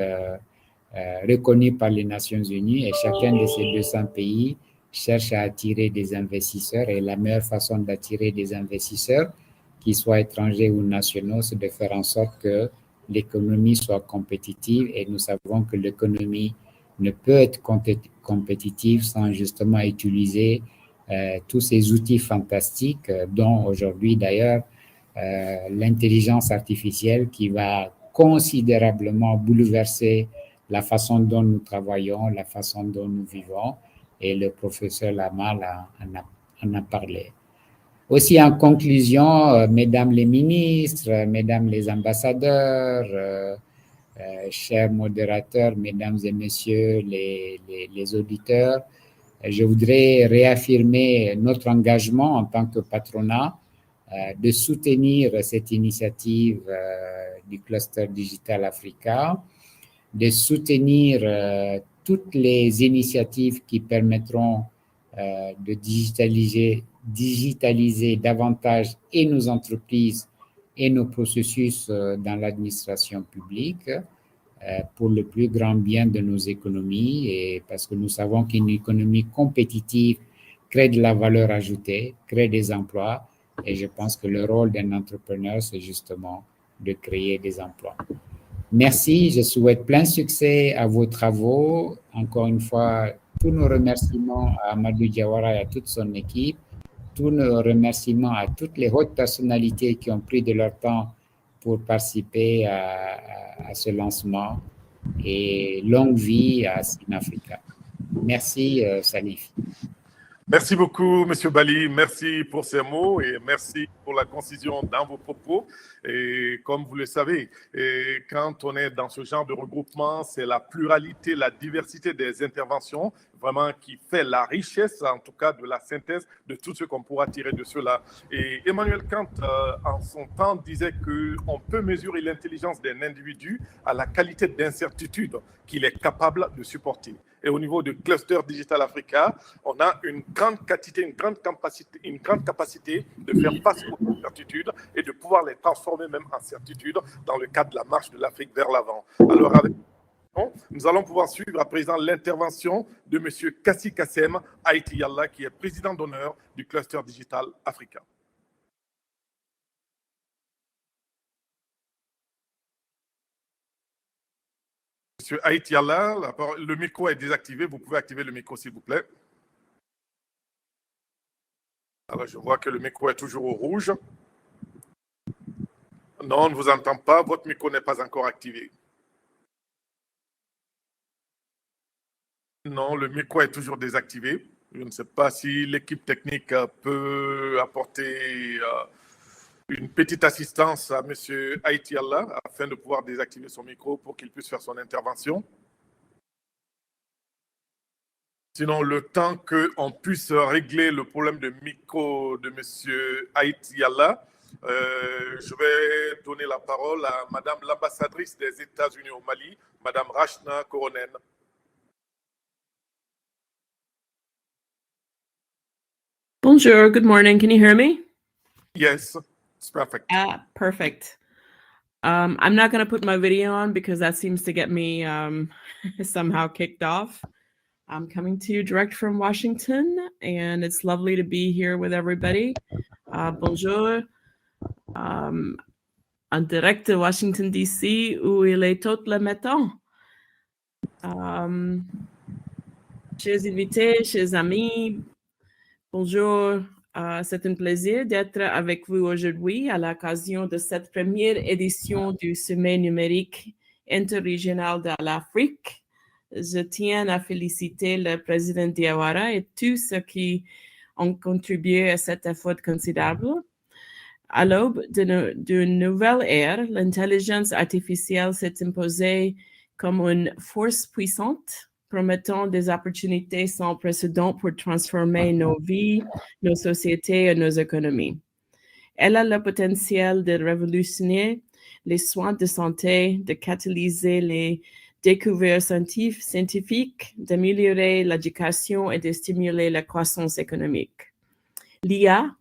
reconnus par les Nations Unies et chacun de ces 200 pays cherche à attirer des investisseurs et la meilleure façon d'attirer des investisseurs, qu'ils soient étrangers ou nationaux, c'est de faire en sorte que l'économie soit compétitive et nous savons que l'économie ne peut être compétitive sans justement utiliser tous ces outils fantastiques dont aujourd'hui d'ailleurs l'intelligence artificielle qui va considérablement bouleverser la façon dont nous travaillons, la façon dont nous vivons et le professeur Lamal en a parlé. Aussi, en conclusion, mesdames les ministres, mesdames les ambassadeurs, chers modérateurs, mesdames et messieurs les auditeurs, je voudrais réaffirmer notre engagement en tant que patronat de soutenir cette initiative du cluster Digital Africa, de soutenir toutes les initiatives qui permettront de digitaliser davantage et nos entreprises et nos processus dans l'administration publique pour le plus grand bien de nos économies et parce que nous savons qu'une économie compétitive crée de la valeur ajoutée, crée des emplois et je pense que le rôle d'un entrepreneur, c'est justement de créer des emplois. Merci, je souhaite plein succès à vos travaux. Encore une fois, tous nos remerciements à Amadou Diawara et à toute son équipe. Tous nos remerciements à toutes les hautes personnalités qui ont pris de leur temps pour participer à ce lancement. Et longue vie à Sinafrica. Merci, Salif. Merci beaucoup, Monsieur Bali. Merci pour ces mots et merci pour la concision dans vos propos. Et comme vous le savez, quand on est dans ce genre de regroupement, c'est la pluralité, la diversité des interventions vraiment qui fait la richesse, en tout cas, de la synthèse de tout ce qu'on pourra tirer de cela. Et Emmanuel Kant, en son temps, disait qu'on peut mesurer l'intelligence d'un individu à la qualité d'incertitude qu'il est capable de supporter. Et au niveau du cluster Digital Africa, on a une grande capacité de faire face aux incertitudes et de pouvoir les transformer même en certitudes dans le cadre de la marche de l'Afrique vers l'avant. Alors, avec nous allons pouvoir suivre à présent l'intervention de M. Kassi Kassem Haïti Yalla, qui est président d'honneur du cluster Digital Africa. Monsieur Haïti Yalla, le micro est désactivé. Vous pouvez activer le micro, s'il vous plaît. Alors, je vois que le micro est toujours au rouge. Non, on ne vous entend pas. Votre micro n'est pas encore activé. Non, le micro est toujours désactivé. Je ne sais pas si l'équipe technique peut apporter une petite assistance à M. Haïti Allah afin de pouvoir désactiver son micro pour qu'il puisse faire son intervention. Sinon, le temps qu'on puisse régler le problème de micro de M. Haïti Allah, je vais donner la parole à Madame l'ambassadrice des États-Unis au Mali, Madame Rachna Koronen. Bonjour, good morning. Can you hear me? Yes, it's perfect. Perfect. I'm not going to put my video on because that seems to get me somehow kicked off. I'm coming to you direct from Washington, and it's lovely to be here with everybody. Bonjour. En direct de Washington, D.C., où il est tout le matin. Chers invités, chers amis, bonjour. C'est un plaisir d'être avec vous aujourd'hui à l'occasion de cette première édition du Sommet numérique interrégional de l'Afrique. Je tiens à féliciter le président Diawara et tous ceux qui ont contribué à cet effort considérable. À l'aube d'une nouvelle ère, l'intelligence artificielle s'est imposée comme une force puissante, promettant des opportunités sans précédent pour transformer nos vies, nos sociétés et nos économies. Elle a le potentiel de révolutionner les soins de santé, de catalyser les découvertes scientifiques, d'améliorer l'éducation et de stimuler la croissance économique. L'IA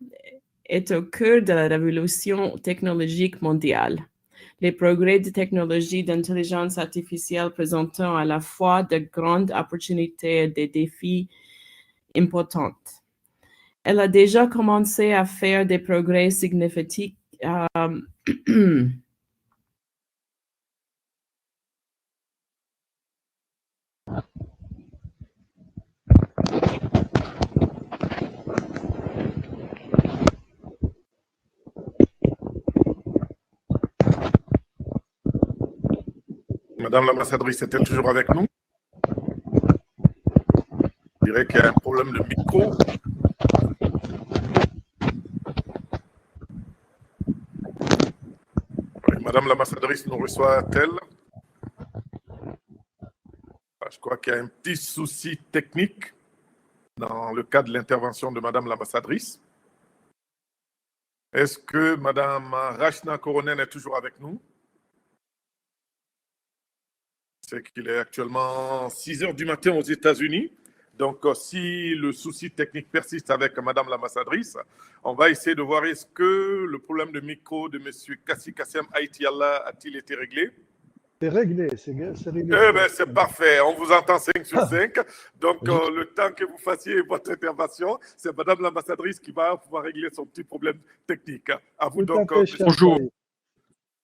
est au cœur de la révolution technologique mondiale. Les progrès de technologie d'intelligence artificielle présentant à la fois de grandes opportunités et des défis importants. Elle a déjà commencé à faire des progrès significatifs. Madame l'ambassadrice est-elle toujours avec nous? Je dirais qu'il y a un problème de micro. Madame l'ambassadrice nous reçoit-elle? Je crois qu'il y a un petit souci technique dans le cadre de l'intervention de Madame l'ambassadrice. Est-ce que Madame Rachna Koronen est toujours avec nous? C'est qu'il est actuellement 6 heures du matin aux États-Unis. Donc, si le souci technique persiste avec Madame l'ambassadrice, on va essayer de voir est-ce que le problème de micro de M. Kassi Kassem Haïti Allah a-t-il été réglé? C'est réglé, c'est réglé. Eh bien, c'est parfait. On vous entend 5 sur 5. Donc, le temps que vous fassiez votre intervention, c'est Madame l'ambassadrice qui va pouvoir régler son petit problème technique. À vous donc. Bonjour.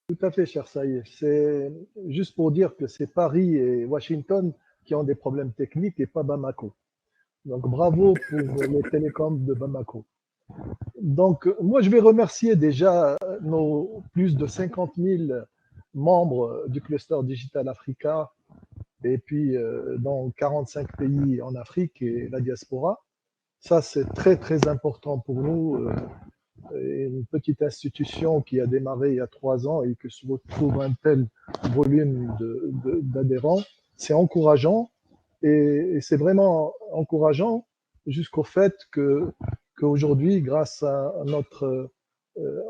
Tout à fait, cher Saïd. C'est juste pour dire que c'est Paris et Washington qui ont des problèmes techniques et pas Bamako. Donc, bravo pour les télécoms de Bamako. Donc, moi, je vais remercier déjà nos plus de 50 000 membres du cluster Digital Africa et puis dans 45 pays en Afrique et la diaspora. Ça, c'est très, très important pour nous. Une petite institution qui a démarré il y a 3 ans et que se retrouve un tel volume d'adhérents, c'est encourageant et c'est vraiment encourageant jusqu'au fait qu'aujourd'hui, grâce à notre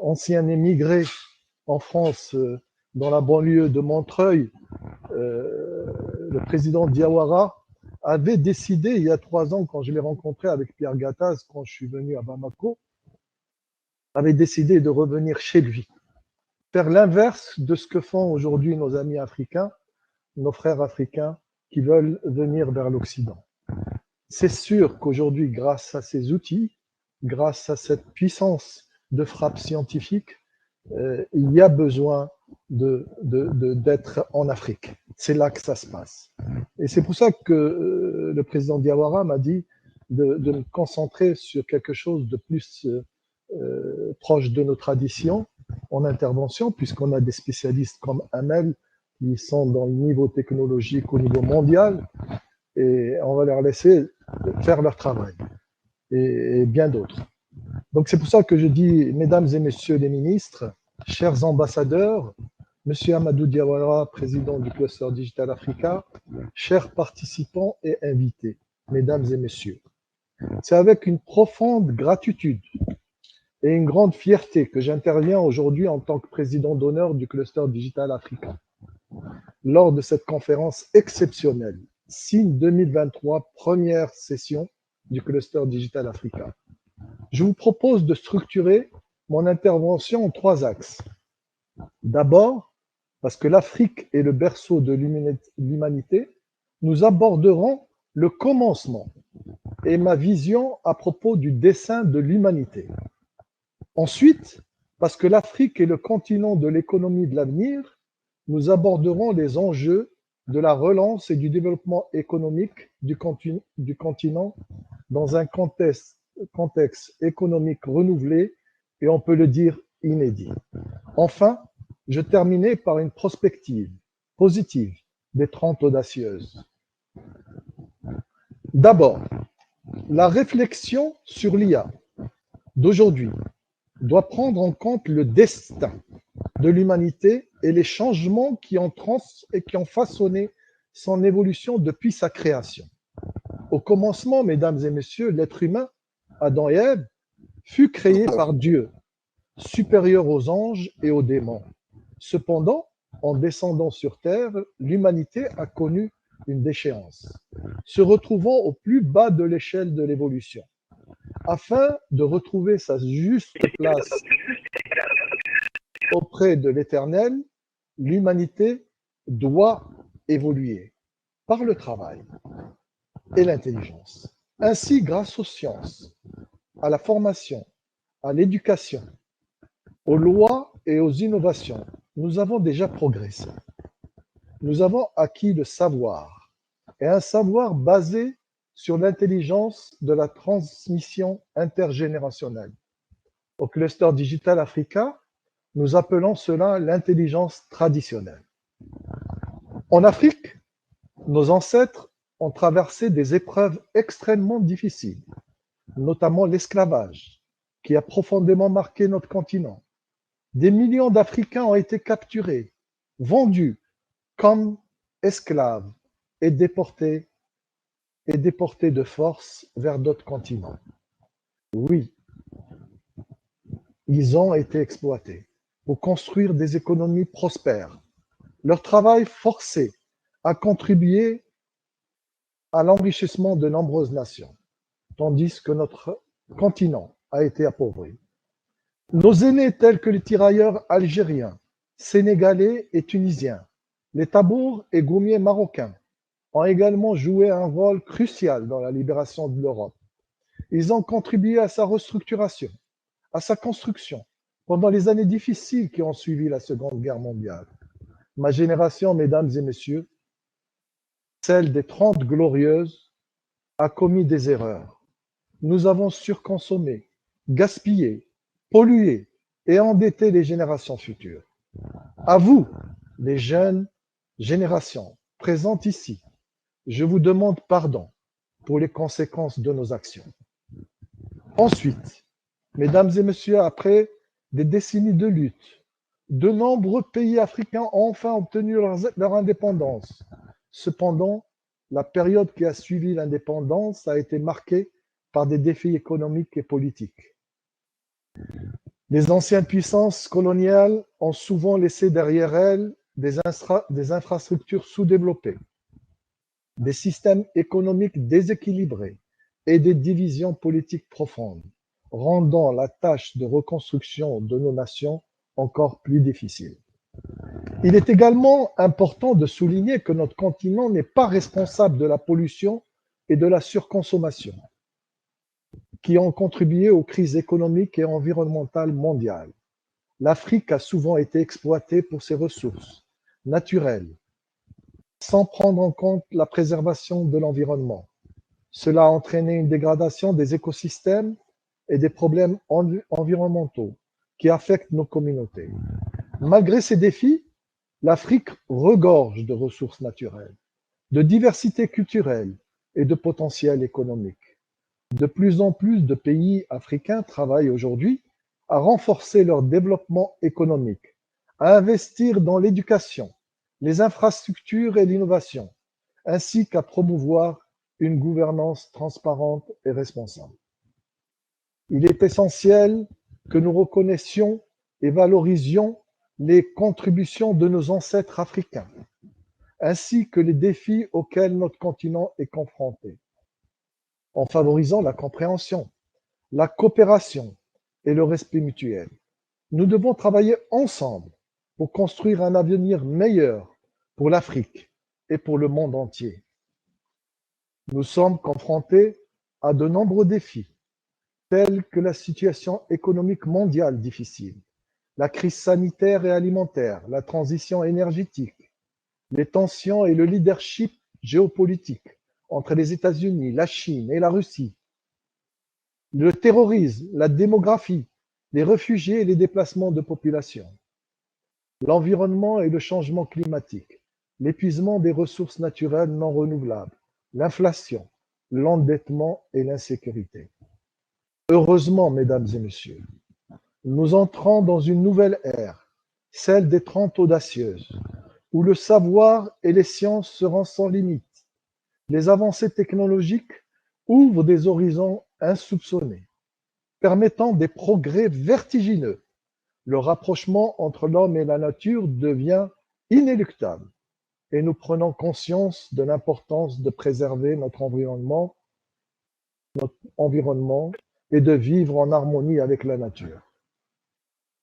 ancien émigré en France, dans la banlieue de Montreuil, le président Diawara avait décidé il y a 3 ans, quand je l'ai rencontré avec Pierre Gattaz, quand je suis venu à Bamako, avait décidé de revenir chez lui, faire l'inverse de ce que font aujourd'hui nos amis africains, nos frères africains qui veulent venir vers l'Occident. C'est sûr qu'aujourd'hui, grâce à ces outils, grâce à cette puissance de frappe scientifique, il y a besoin d'être en Afrique. C'est là que ça se passe. Et c'est pour ça que le président Diawara m'a dit de me concentrer sur quelque chose de plus proche de nos traditions en intervention, puisqu'on a des spécialistes comme Amel qui sont dans le niveau technologique au niveau mondial, et on va leur laisser faire leur travail, et bien d'autres. Donc c'est pour ça que je dis, mesdames et messieurs les ministres, chers ambassadeurs, monsieur Amadou Diawara, président du Cluster Digital Africa, chers participants et invités, mesdames et messieurs, c'est avec une profonde gratitude et une grande fierté que j'interviens aujourd'hui en tant que président d'honneur du Cluster Digital Africa lors de cette conférence exceptionnelle, signe 2023, première session du Cluster Digital Africa. Je vous propose de structurer mon intervention en 3 axes. D'abord, parce que l'Afrique est le berceau de l'humanité, nous aborderons le commencement et ma vision à propos du dessein de l'humanité. Ensuite, parce que l'Afrique est le continent de l'économie de l'avenir, nous aborderons les enjeux de la relance et du développement économique du continent dans un contexte économique renouvelé et on peut le dire inédit. Enfin, je terminais par une prospective positive des 30 audacieuses. D'abord, la réflexion sur l'IA d'aujourd'hui doit prendre en compte le destin de l'humanité et les changements qui ont façonné son évolution depuis sa création. Au commencement, mesdames et messieurs, l'être humain, Adam et Ève, fut créé par Dieu, supérieur aux anges et aux démons. Cependant, en descendant sur terre, l'humanité a connu une déchéance, se retrouvant au plus bas de l'échelle de l'évolution. Afin de retrouver sa juste place auprès de l'Éternel, l'humanité doit évoluer par le travail et l'intelligence. Ainsi, grâce aux sciences, à la formation, à l'éducation, aux lois et aux innovations, nous avons déjà progressé. Nous avons acquis le savoir, et un savoir basé sur l'intelligence de la transmission intergénérationnelle. Au Cluster Digital Africa, nous appelons cela l'intelligence traditionnelle. En Afrique, nos ancêtres ont traversé des épreuves extrêmement difficiles, notamment l'esclavage, qui a profondément marqué notre continent. Des millions d'Africains ont été capturés, vendus comme esclaves et déportés de force vers d'autres continents. Oui, ils ont été exploités pour construire des économies prospères. Leur travail forcé a contribué à l'enrichissement de nombreuses nations, tandis que notre continent a été appauvri. Nos aînés tels que les tirailleurs algériens, sénégalais et tunisiens, les tabours et goumiers marocains ont également joué un rôle crucial dans la libération de l'Europe. Ils ont contribué à sa restructuration, à sa construction, pendant les années difficiles qui ont suivi la Seconde Guerre mondiale. Ma génération, mesdames et messieurs, celle des 30 glorieuses, a commis des erreurs. Nous avons surconsommé, gaspillé, pollué et endetté les générations futures. À vous, les jeunes générations présentes ici, je vous demande pardon pour les conséquences de nos actions. Ensuite, mesdames et messieurs, après des décennies de lutte, de nombreux pays africains ont enfin obtenu leur indépendance. Cependant, la période qui a suivi l'indépendance a été marquée par des défis économiques et politiques. Les anciennes puissances coloniales ont souvent laissé derrière elles des infrastructures sous-développées, des systèmes économiques déséquilibrés et des divisions politiques profondes, rendant la tâche de reconstruction de nos nations encore plus difficile. Il est également important de souligner que notre continent n'est pas responsable de la pollution et de la surconsommation qui ont contribué aux crises économiques et environnementales mondiales. L'Afrique a souvent été exploitée pour ses ressources naturelles, sans prendre en compte la préservation de l'environnement. Cela a entraîné une dégradation des écosystèmes et des problèmes environnementaux qui affectent nos communautés. Malgré ces défis, l'Afrique regorge de ressources naturelles, de diversité culturelle et de potentiel économique. De plus en plus de pays africains travaillent aujourd'hui à renforcer leur développement économique, à investir dans l'éducation, les infrastructures et l'innovation, ainsi qu'à promouvoir une gouvernance transparente et responsable. Il est essentiel que nous reconnaissions et valorisions les contributions de nos ancêtres africains, ainsi que les défis auxquels notre continent est confronté, en favorisant la compréhension, la coopération et le respect mutuel. Nous devons travailler ensemble pour construire un avenir meilleur pour l'Afrique et pour le monde entier. Nous sommes confrontés à de nombreux défis, tels que la situation économique mondiale difficile, la crise sanitaire et alimentaire, la transition énergétique, les tensions et le leadership géopolitique entre les États-Unis, la Chine et la Russie, le terrorisme, la démographie, les réfugiés et les déplacements de population, l'environnement et le changement climatique, l'épuisement des ressources naturelles non renouvelables, l'inflation, l'endettement et l'insécurité. Heureusement, mesdames et messieurs, nous entrons dans une nouvelle ère, celle des 30 audacieuses, où le savoir et les sciences seront sans limite. Les avancées technologiques ouvrent des horizons insoupçonnés, permettant des progrès vertigineux. Le rapprochement entre l'homme et la nature devient inéluctable et nous prenons conscience de l'importance de préserver notre environnement et de vivre en harmonie avec la nature.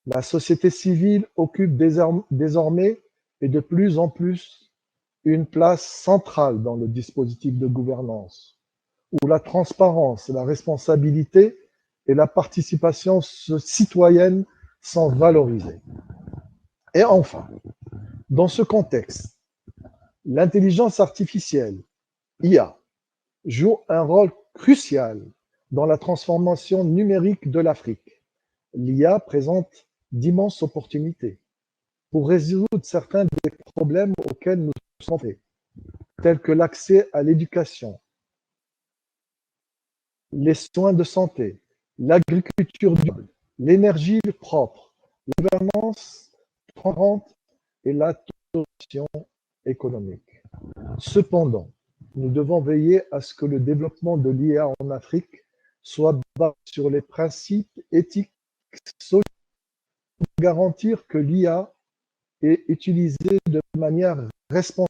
La société civile occupe désormais et de plus en plus une place centrale dans le dispositif de gouvernance, où la transparence, la responsabilité et la participation citoyenne sont valorisées. Et enfin, dans ce contexte, l'intelligence artificielle, IA, joue un rôle crucial dans la transformation numérique de l'Afrique. L'IA présente d'immenses opportunités pour résoudre certains des problèmes auxquels nous sommes confrontés, tels que l'accès à l'éducation, les soins de santé, l'agriculture durable, l'énergie propre, la gouvernance transparente et la transition économique. Cependant, nous devons veiller à ce que le développement de l'IA en Afrique soit basé sur les principes éthiques solides pour garantir que l'IA est utilisée de manière responsable,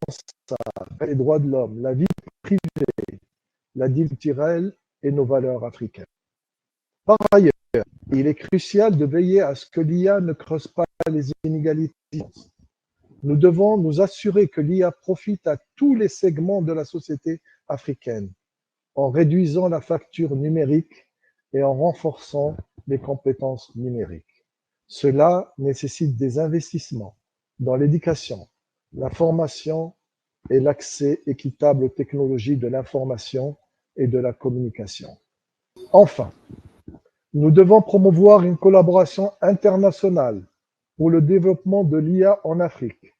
les droits de l'homme, la vie privée, la diversité culturelle et nos valeurs africaines. Par ailleurs, il est crucial de veiller à ce que l'IA ne creuse pas les inégalités. Nous devons nous assurer que l'IA profite à tous les segments de la société africaine en réduisant la facture numérique et en renforçant les compétences numériques. Cela nécessite des investissements dans l'éducation, la formation et l'accès équitable aux technologies de l'information et de la communication. Enfin, nous devons promouvoir une collaboration internationale pour le développement de l'IA en Afrique.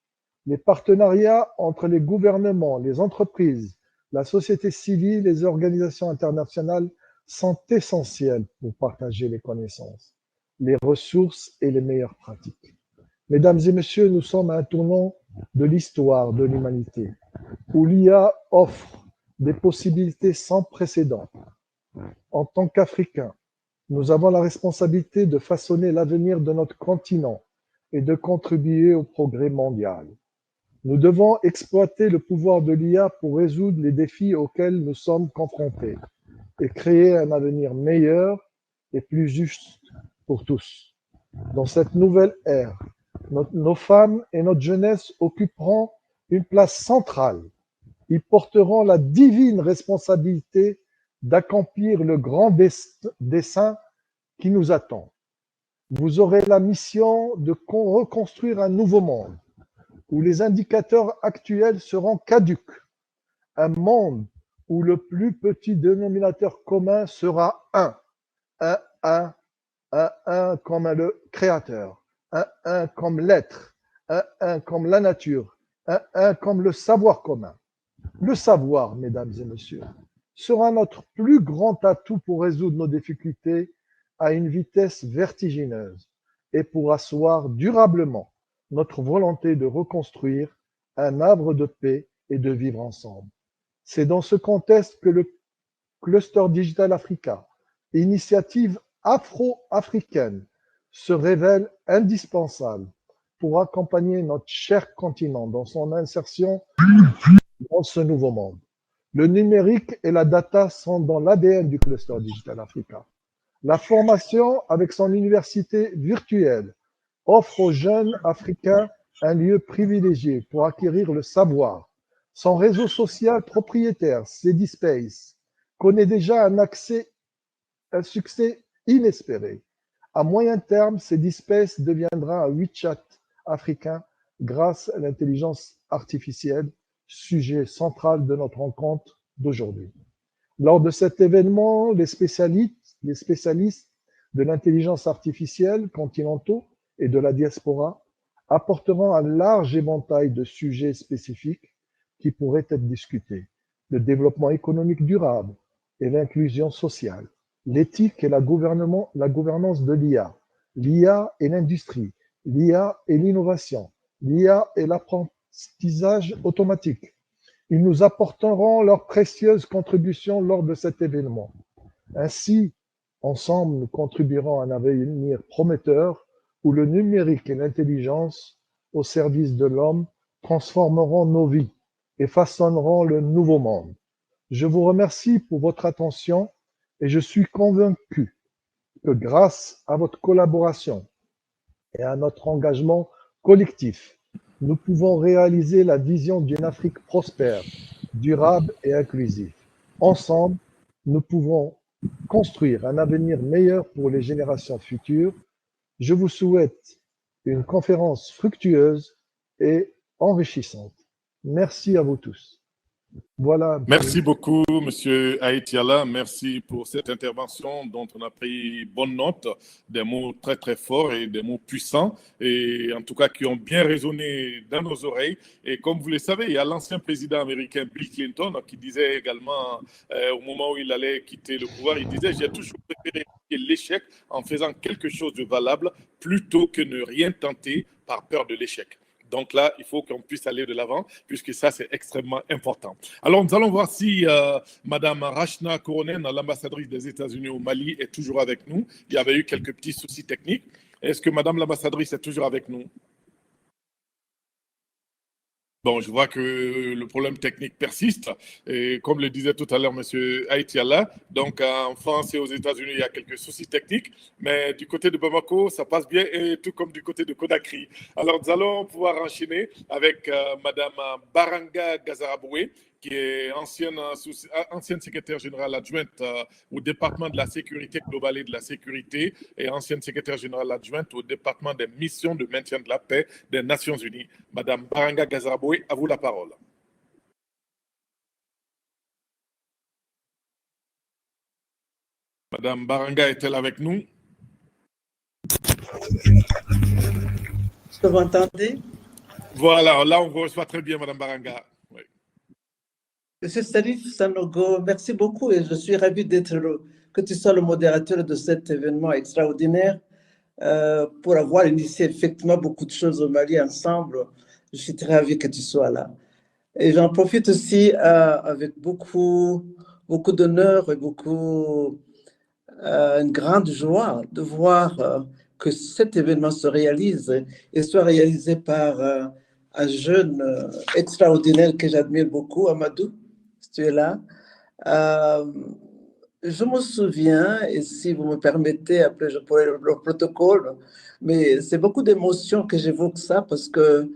Les partenariats entre les gouvernements, les entreprises, la société civile et les organisations internationales sont essentiels pour partager les connaissances, les ressources et les meilleures pratiques. Mesdames et messieurs, nous sommes à un tournant de l'histoire de l'humanité, où l'IA offre des possibilités sans précédent. En tant qu'Africains, nous avons la responsabilité de façonner l'avenir de notre continent et de contribuer au progrès mondial. Nous devons exploiter le pouvoir de l'IA pour résoudre les défis auxquels nous sommes confrontés et créer un avenir meilleur et plus juste pour tous. Dans cette nouvelle ère, nos femmes et notre jeunesse occuperont une place centrale. Ils porteront la divine responsabilité d'accomplir le grand dessein qui nous attend. Vous aurez la mission de reconstruire un nouveau monde où les indicateurs actuels seront caducs, un monde où le plus petit dénominateur commun sera 1. Un comme le Créateur, un comme l'être, un comme la nature, un comme le savoir commun. Le savoir, mesdames et messieurs, sera notre plus grand atout pour résoudre nos difficultés à une vitesse vertigineuse et pour asseoir durablement notre volonté de reconstruire un havre de paix et de vivre ensemble. C'est dans ce contexte que le Cluster Digital Africa, initiative afro-africaine, se révèle indispensable pour accompagner notre cher continent dans son insertion dans ce nouveau monde. Le numérique et la data sont dans l'ADN du Cluster Digital Africa. La formation, avec son université virtuelle, offre aux jeunes Africains un lieu privilégié pour acquérir le savoir. Son réseau social propriétaire, Cdispace, connaît déjà un succès inespéré. À moyen terme, Cdispace deviendra un WeChat africain grâce à l'intelligence artificielle, sujet central de notre rencontre d'aujourd'hui. Lors de cet événement, les spécialistes de l'intelligence artificielle continentaux et de la diaspora apporteront un large éventail de sujets spécifiques qui pourraient être discutés. Le développement économique durable et l'inclusion sociale, l'éthique et la gouvernance de l'IA, l'IA et l'industrie, l'IA et l'innovation, l'IA et l'apprentissage automatique. Ils nous apporteront leurs précieuses contributions lors de cet événement. Ainsi, ensemble, nous contribuerons à un avenir prometteur où le numérique et l'intelligence au service de l'homme transformeront nos vies et façonneront le nouveau monde. Je vous remercie pour votre attention et je suis convaincu que grâce à votre collaboration et à notre engagement collectif, nous pouvons réaliser la vision d'une Afrique prospère, durable et inclusive. Ensemble, nous pouvons construire un avenir meilleur pour les générations futures. Je vous souhaite une conférence fructueuse et enrichissante. Merci à vous tous. Voilà. Merci beaucoup, Monsieur Haïtiala. Merci pour cette intervention dont on a pris bonne note, des mots très très forts et des mots puissants, et en tout cas qui ont bien résonné dans nos oreilles. Et comme vous le savez, il y a l'ancien président américain Bill Clinton qui disait également, au moment où il allait quitter le pouvoir, il disait « J'ai toujours préféré l'échec en faisant quelque chose de valable plutôt que ne rien tenter par peur de l'échec ». Donc là, il faut qu'on puisse aller de l'avant, puisque ça, c'est extrêmement important. Alors, nous allons voir si Mme Rachna Koronen, l'ambassadrice des États-Unis au Mali, est toujours avec nous. Il y avait eu quelques petits soucis techniques. Est-ce que Mme l'ambassadrice est toujours avec nous? Bon, je vois que le problème technique persiste. Et comme le disait tout à l'heure M. Haïtiala, donc en France et aux États-Unis, il y a quelques soucis techniques. Mais du côté de Bamako, ça passe bien, et tout comme du côté de Conakry. Alors, nous allons pouvoir enchaîner avec Mme Baranga Gazaraboué, qui est ancienne secrétaire générale adjointe au département de la sécurité globale et de la sécurité, et ancienne secrétaire générale adjointe au département des missions de maintien de la paix des Nations Unies. Madame Baranga Gazaraboué, à vous la parole. Madame Baranga est-elle avec nous? Est-ce que vous m'entendez? Voilà, là on vous reçoit très bien, Madame Baranga. Oui. Monsieur Salif Sanogo, merci beaucoup et je suis ravi que tu sois le modérateur de cet événement extraordinaire pour avoir initié effectivement beaucoup de choses au Mali ensemble. Je suis très ravi que tu sois là. Et j'en profite aussi avec beaucoup d'honneur et une grande joie de voir que cet événement se réalise et soit réalisé par un jeune extraordinaire que j'admire beaucoup, Amadou. Tu es là. Je me souviens, et si vous me permettez, après je pourrai le protocole, mais c'est beaucoup d'émotions que j'évoque ça parce que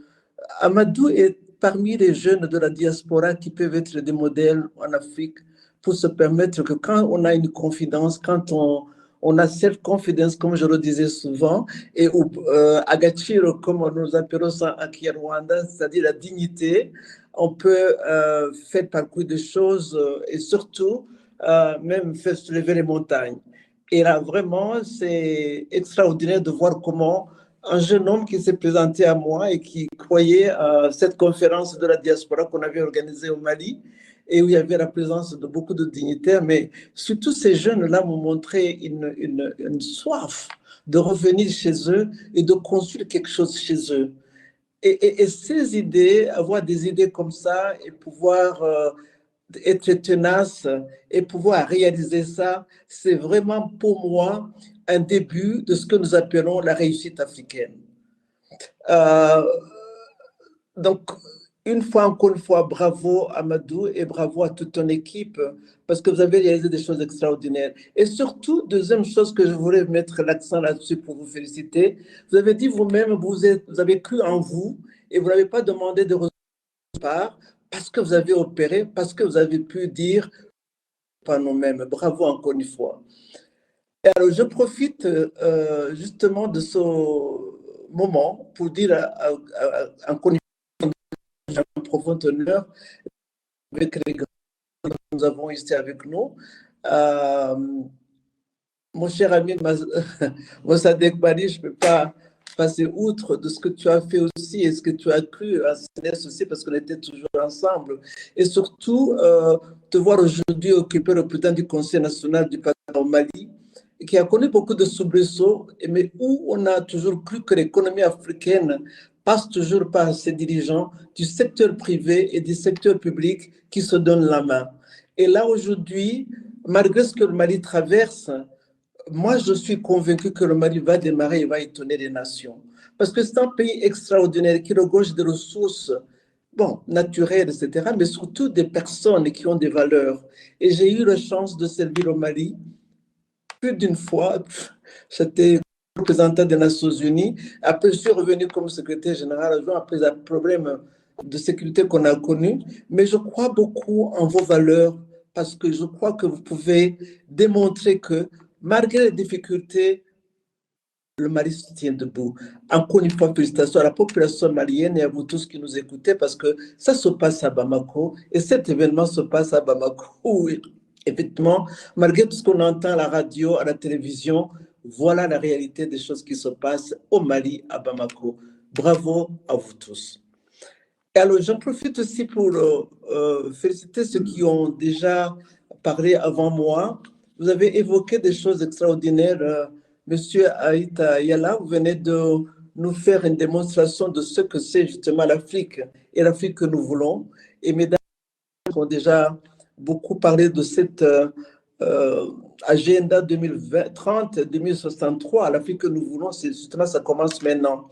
Amadou est parmi les jeunes de la diaspora qui peuvent être des modèles en Afrique pour se permettre que quand on a une confidence, quand on a self-confidence, comme je le disais souvent, et Agachiro, comme nous appelons ça à Kinyarwanda, c'est-à-dire la dignité, on peut faire le parcours des choses et surtout même faire soulever les montagnes. Et là, vraiment, c'est extraordinaire de voir comment un jeune homme qui s'est présenté à moi et qui croyait à cette conférence de la diaspora qu'on avait organisée au Mali et où il y avait la présence de beaucoup de dignitaires, mais surtout ces jeunes-là m'ont montré une soif de revenir chez eux et de construire quelque chose chez eux. Et ces idées, avoir des idées comme ça et pouvoir être tenace et pouvoir réaliser ça, c'est vraiment pour moi un début de ce que nous appelons la réussite africaine. Donc, encore une fois, bravo Amadou et bravo à toute ton équipe parce que vous avez réalisé des choses extraordinaires. Et surtout, deuxième chose que je voulais mettre l'accent là-dessus pour vous féliciter, vous avez dit vous-même, vous avez cru en vous et vous n'avez pas demandé de résultats parce que vous avez opéré, parce que vous avez pu dire par nous-mêmes. Bravo encore une fois. Et alors, je profite justement de ce moment pour dire encore une fois, un profond honneur avec les grands que nous avons ici avec nous. Mon cher ami Mossadegh Bari, je ne peux pas passer outre de ce que tu as fait aussi et ce que tu as cru à CNES aussi parce qu'on était toujours ensemble. Et surtout, te voir aujourd'hui occuper le président du Conseil national du Patria au Mali, qui a connu beaucoup de soubresauts, mais où on a toujours cru que l'économie africaine passe toujours par ses dirigeants du secteur privé et du secteur public qui se donnent la main. Et là, aujourd'hui, malgré ce que le Mali traverse, moi, je suis convaincu que le Mali va démarrer et va étonner les nations. Parce que c'est un pays extraordinaire qui regorge de ressources naturelles, etc., mais surtout des personnes qui ont des valeurs. Et j'ai eu la chance de servir au Mali plus d'une fois. J'étais représentant des Nations Unies. Après, je suis revenu comme secrétaire général après un problème de sécurité qu'on a connu. Mais je crois beaucoup en vos valeurs parce que je crois que vous pouvez démontrer que malgré les difficultés, le Mali se tient debout. Encore une fois, félicitations à la population malienne et à vous tous qui nous écoutez parce que ça se passe à Bamako et cet événement se passe à Bamako. Oui, effectivement, malgré tout ce qu'on entend à la radio, à la télévision, voilà la réalité des choses qui se passent au Mali, à Bamako. Bravo à vous tous. Et alors, j'en profite aussi pour féliciter ceux qui ont déjà parlé avant moi. Vous avez évoqué des choses extraordinaires. Monsieur Aïta Yala, vous venez de nous faire une démonstration de ce que c'est justement l'Afrique et l'Afrique que nous voulons. Et mesdames ont déjà beaucoup parlé de cette agenda 2030-2063. L'Afrique que nous voulons, c'est justement, ça commence maintenant.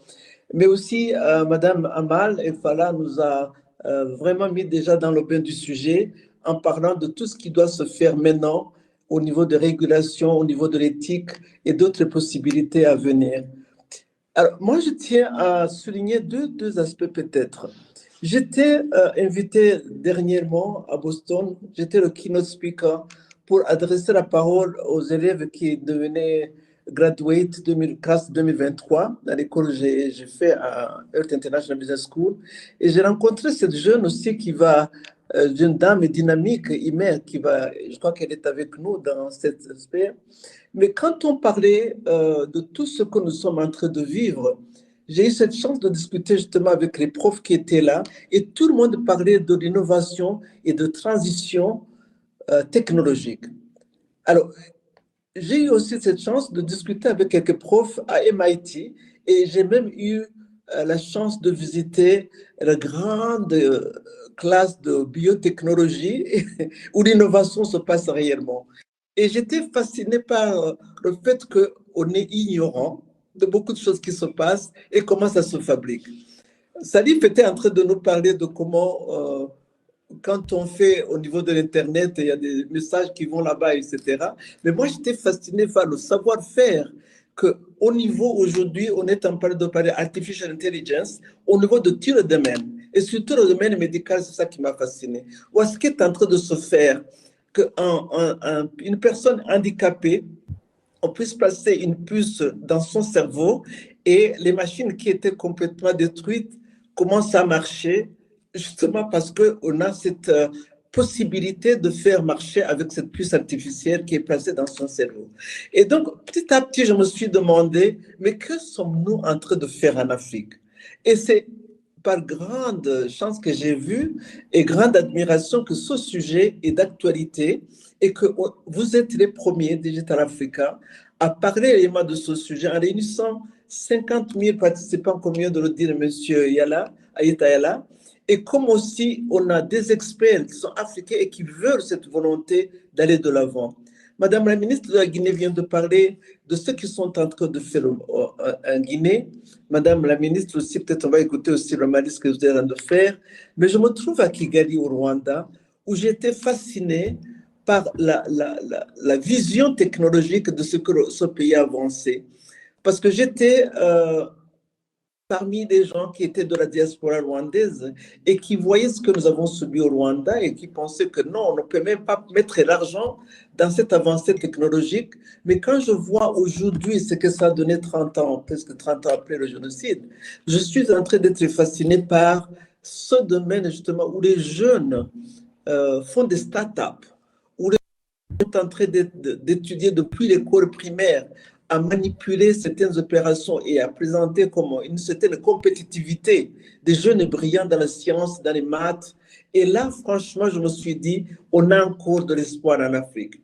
Mais aussi, Madame Amal Efala nous a vraiment mis déjà dans le bain du sujet en parlant de tout ce qui doit se faire maintenant au niveau de régulation, au niveau de l'éthique et d'autres possibilités à venir. Alors, moi, je tiens à souligner deux aspects peut-être. J'étais invité dernièrement à Boston, j'étais le keynote speaker pour adresser la parole aux élèves qui devenaient graduate 2023 dans l'école que j'ai fait à Earth International Business School. Et j'ai rencontré cette jeune aussi qui va, jeune dame dynamique, Imer, qui va, je crois qu'elle est avec nous dans cet aspect. Mais quand on parlait de tout ce que nous sommes en train de vivre, j'ai eu cette chance de discuter justement avec les profs qui étaient là et tout le monde parlait de l'innovation et de transition technologique. Alors, j'ai eu aussi cette chance de discuter avec quelques profs à MIT et j'ai même eu la chance de visiter la grande classe de biotechnologie où l'innovation se passe réellement. Et j'étais fasciné par le fait qu'on est ignorant de beaucoup de choses qui se passent et comment ça se fabrique. Salif était en train de nous parler de comment, quand on fait au niveau de l'Internet, il y a des messages qui vont là-bas, etc. Mais moi, j'étais fasciné par le savoir-faire qu'au niveau aujourd'hui, on est en train de parler artificial intelligence au niveau de tout le domaine. Et surtout le domaine médical, c'est ça qui m'a fasciné. Où est-ce qu'il est en train de se faire qu'une personne handicapée, on puisse placer une puce dans son cerveau et les machines qui étaient complètement détruites commencent à marcher justement parce qu'on a cette possibilité de faire marcher avec cette puce artificielle qui est placée dans son cerveau. Et donc, petit à petit, je me suis demandé, mais que sommes-nous en train de faire en Afrique? Et c'est par grande chance que j'ai vu et grande admiration que ce sujet est d'actualité et que vous êtes les premiers, Digital Africa, à parler également de ce sujet en réunissant 50 000 participants, comme vient de le dire M. Ayeta Yala. Et comme aussi on a des experts qui sont africains et qui veulent cette volonté d'aller de l'avant. Madame la ministre de la Guinée vient de parler de ce qu'ils sont en train de faire en Guinée. Madame la ministre aussi, peut-être on va écouter aussi le Mali, ce que vous êtes en train de faire. Mais je me trouve à Kigali, au Rwanda, où j'ai été fasciné par la vision technologique de ce que ce pays a avancé. Parce que j'étais parmi des gens qui étaient de la diaspora rwandaise et qui voyaient ce que nous avons subi au Rwanda et qui pensaient que non, on ne peut même pas mettre l'argent dans cette avancée technologique. Mais quand je vois aujourd'hui ce que ça a donné 30 ans, presque 30 ans après le génocide, je suis en train d'être fasciné par ce domaine justement où les jeunes font des startups, où les jeunes sont en train d'étudier depuis l'école primaire à manipuler certaines opérations et à présenter comme une certaine compétitivité des jeunes brillants dans la science, dans les maths. Et là, franchement, je me suis dit, on a encore de l'espoir en Afrique.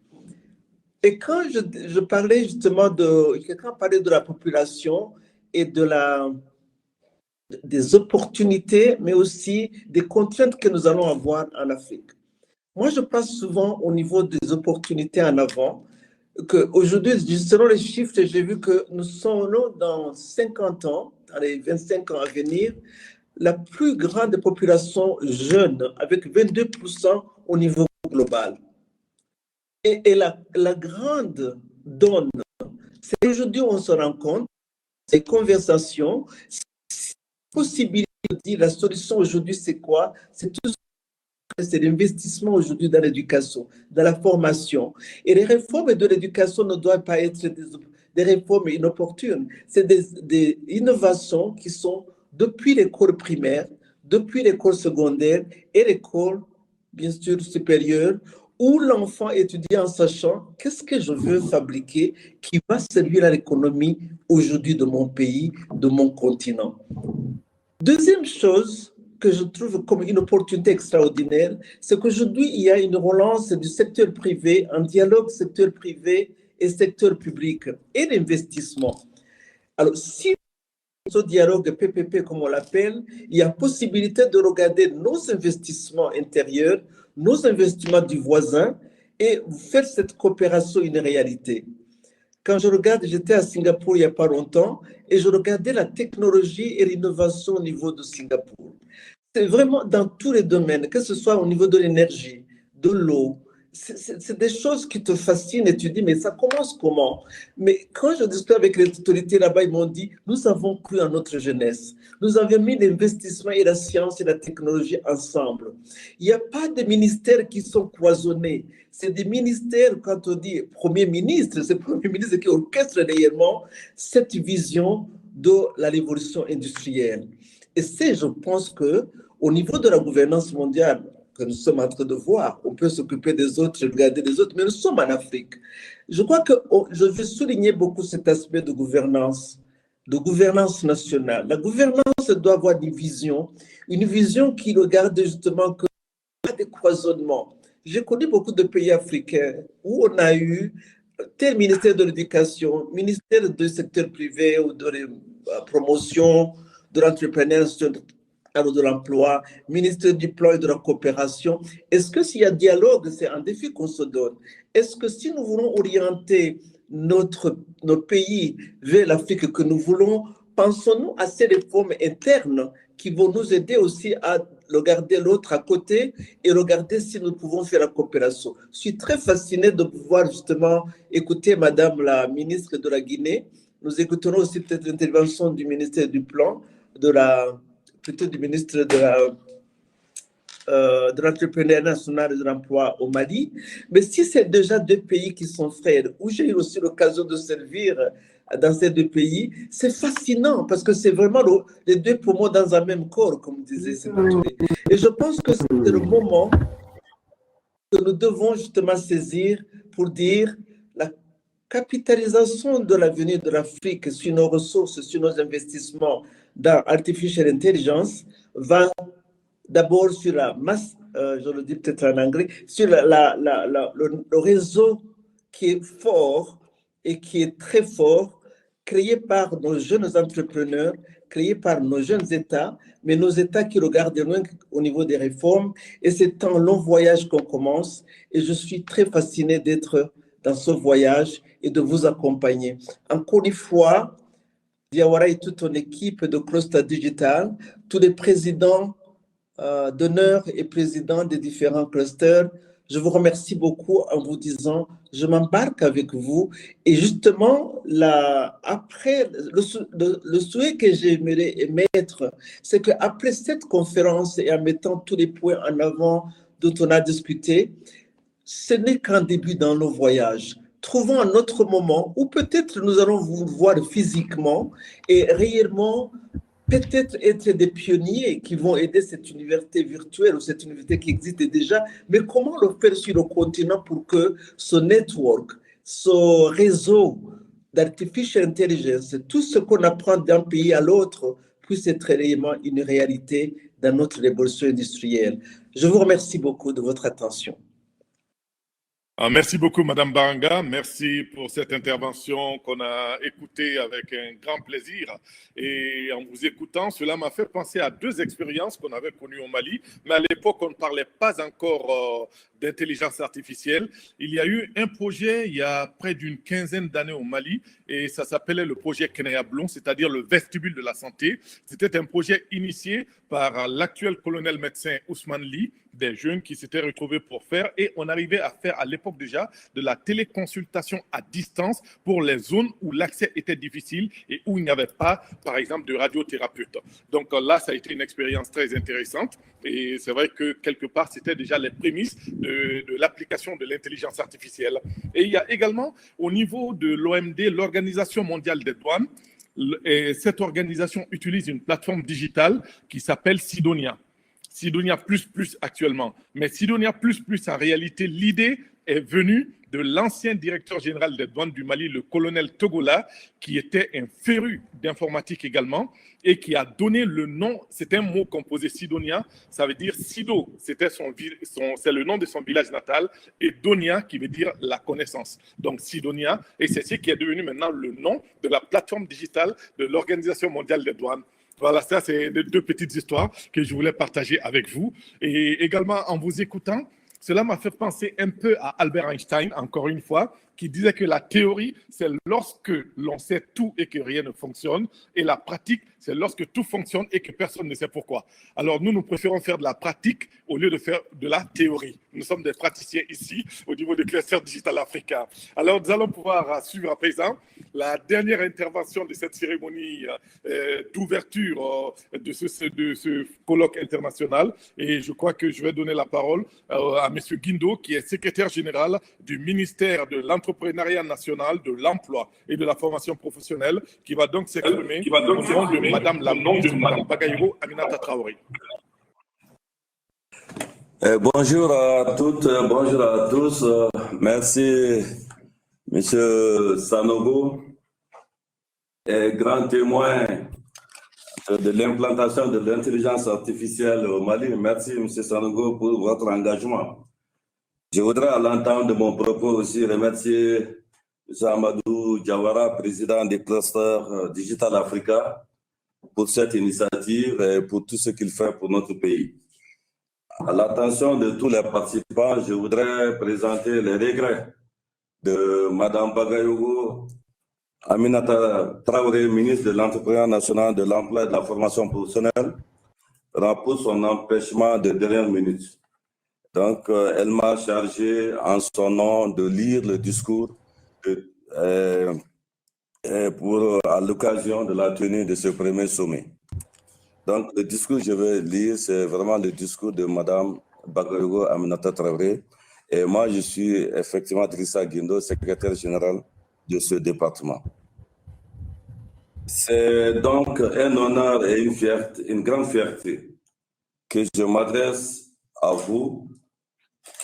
Et quand je parlais justement quelqu'un parlait de la population et des opportunités, mais aussi des contraintes que nous allons avoir en Afrique. Moi, je pense souvent au niveau des opportunités en avant, qu'aujourd'hui, selon les chiffres, j'ai vu que nous sommes dans 50 ans, dans les 25 ans à venir, la plus grande population jeune, avec 22% au niveau global. Et la grande donne, c'est qu'aujourd'hui, on se rend compte, ces conversations, ces possibilités de dire la solution aujourd'hui, c'est quoi? C'est tout. C'est l'investissement aujourd'hui dans l'éducation, dans la formation. Et les réformes de l'éducation ne doivent pas être des réformes inopportunes. C'est des innovations qui sont depuis l'école primaire, depuis l'école secondaire et l'école, bien sûr, supérieure, où l'enfant étudie en sachant qu'est-ce que je veux fabriquer qui va servir à l'économie aujourd'hui de mon pays, de mon continent. Deuxième chose que je trouve comme une opportunité extraordinaire, c'est qu'aujourd'hui, il y a une relance du secteur privé, un dialogue secteur privé et secteur public et l'investissement. Alors, si ce dialogue PPP, comme on l'appelle, il y a possibilité de regarder nos investissements intérieurs, nos investissements du voisin et faire cette coopération une réalité. Quand je regarde, j'étais à Singapour il n'y a pas longtemps et je regardais la technologie et l'innovation au niveau de Singapour. C'est vraiment dans tous les domaines, que ce soit au niveau de l'énergie, de l'eau. C'est des choses qui te fascinent et tu dis, mais ça commence comment? Mais quand je discute avec les autorités là-bas, ils m'ont dit, nous avons cru en notre jeunesse. Nous avons mis l'investissement et la science et la technologie ensemble. Il n'y a pas de ministères qui sont cloisonnés. C'est des ministères, quand on dit Premier ministre, c'est le Premier ministre qui orchestre réellement cette vision de la révolution industrielle. Et c'est, je pense qu'au niveau de la gouvernance mondiale, que nous sommes en train de voir, on peut s'occuper des autres, regarder les autres, mais nous sommes en Afrique. Je crois que je veux souligner beaucoup cet aspect de gouvernance nationale. La gouvernance doit avoir une vision qui regarde justement qu'il y a des cloisonnements. J'ai connu beaucoup de pays africains où on a eu tel ministère de l'éducation, ministère du secteur privé ou de la promotion, de l'entrepreneuriat, de l'emploi, ministère du plan et de la coopération. Est-ce que s'il y a dialogue, c'est un défi qu'on se donne? Est-ce que si nous voulons orienter notre pays vers l'Afrique que nous voulons, pensons-nous à ces réformes internes qui vont nous aider aussi à regarder l'autre à côté et regarder si nous pouvons faire la coopération? Je suis très fasciné de pouvoir justement écouter Madame la ministre de la Guinée. Nous écouterons aussi peut-être l'intervention du ministère du Plan, plutôt du ministre de l'entrepreneuriat national et de l'emploi au Mali. Mais si c'est déjà deux pays qui sont frères, où j'ai eu aussi l'occasion de servir dans ces deux pays. C'est fascinant parce que c'est vraiment les deux poumons dans un même corps, comme disait Sékou Touré. Et je pense que c'est le moment que nous devons justement saisir pour dire la capitalisation de l'avenir de l'Afrique sur nos ressources, sur nos investissements dans Artificial Intelligence va d'abord sur la masse, je le dis peut-être en anglais, sur le réseau qui est fort et qui est très fort, créé par nos jeunes entrepreneurs, créé par nos jeunes États, mais nos États qui regardent de loin au niveau des réformes. Et c'est un long voyage qu'on commence. Et je suis très fasciné d'être dans ce voyage et de vous accompagner. Encore une fois, Diawara et toute ton équipe de Cluster Digital, tous les présidents d'honneur et présidents des différents clusters, je vous remercie beaucoup en vous disant, je m'embarque avec vous. Et justement, après, le souhait que j'aimerais émettre, c'est qu'après cette conférence et en mettant tous les points en avant dont on a discuté, ce n'est qu'un début dans nos voyages. Trouvons un autre moment où peut-être nous allons vous voir physiquement et réellement peut-être être des pionniers qui vont aider cette université virtuelle ou cette université qui existe déjà, mais comment le faire sur le continent pour que ce network, ce réseau d'artificial intelligence, tout ce qu'on apprend d'un pays à l'autre puisse être réellement une réalité dans notre révolution industrielle. Je vous remercie beaucoup de votre attention. Merci beaucoup, Madame Baranga. Merci pour cette intervention qu'on a écoutée avec un grand plaisir. Et en vous écoutant, cela m'a fait penser à deux expériences qu'on avait connues au Mali. Mais à l'époque, on ne parlait pas encore d'intelligence artificielle. Il y a eu un projet il y a près d'une quinzaine d'années au Mali et ça s'appelait le projet Kenaya Blon, c'est-à-dire le vestibule de la santé. C'était un projet initié par l'actuel colonel médecin Ousmane Ly, des jeunes qui s'étaient retrouvés pour faire, et on arrivait à faire à l'époque déjà de la téléconsultation à distance pour les zones où l'accès était difficile et où il n'y avait pas, par exemple, de radiothérapeute. Donc là, ça a été une expérience très intéressante et c'est vrai que quelque part, c'était déjà les prémices de l'application de l'intelligence artificielle. Et il y a également au niveau de l'OMD, l'Organisation mondiale des douanes, et cette organisation utilise une plateforme digitale qui s'appelle Sidonia. Sidonia Plus actuellement. Mais Sidonia Plus, en réalité, l'idée est venue de l'ancien directeur général des douanes du Mali, le colonel Togola, qui était un féru d'informatique également et qui a donné le nom, c'est un mot composé Sidonia, ça veut dire Sido, c'est le nom de son village natal, et Donia qui veut dire la connaissance. Donc Sidonia, et c'est ce qui est devenu maintenant le nom de la plateforme digitale de l'Organisation mondiale des douanes. Voilà, ça, c'est deux petites histoires que je voulais partager avec vous. Et également, en vous écoutant, cela m'a fait penser un peu à Albert Einstein, encore une fois, qui disait que la théorie, c'est lorsque l'on sait tout et que rien ne fonctionne, et la pratique, c'est lorsque tout fonctionne et que personne ne sait pourquoi. Alors nous préférons faire de la pratique au lieu de faire de la théorie. Nous sommes des praticiens ici, au niveau du cluster digital africain. Alors nous allons pouvoir suivre à présent la dernière intervention de cette cérémonie d'ouverture de ce colloque international. Et je crois que je vais donner la parole à M. Guindo, qui est secrétaire général du ministère de l'Entrepreneuriat national, de l'Emploi et de la formation professionnelle, qui va donc s'exprimer au nom de Madame la ministre, Madame Bagayoko Aminata Traoré. Bonjour à toutes, bonjour à tous. Merci, Monsieur Sanogo, grand témoin de l'implantation de l'intelligence artificielle au Mali. Merci, Monsieur Sanogo, pour votre engagement. Je voudrais, à l'entente de mon propos, aussi remercier M. Amadou Diawara, président des clusters Digital Africa, pour cette initiative et pour tout ce qu'il fait pour notre pays. À l'attention de tous les participants, je voudrais présenter les regrets de Mme Bagayoko Aminata Traoré, ministre de l'Entrepreneuriat national, de l'Emploi et de la formation professionnelle, pour son empêchement de dernière minute. Donc, elle m'a chargé en son nom de lire le discours à l'occasion de la tenue de ce premier sommet. Donc, le discours que je vais lire, c'est vraiment le discours de Mme Bagayoko Aminata Traoré. Et moi, je suis effectivement Drissa Guindo, secrétaire général de ce département. C'est donc un honneur et une fierté, une grande fierté que je m'adresse à vous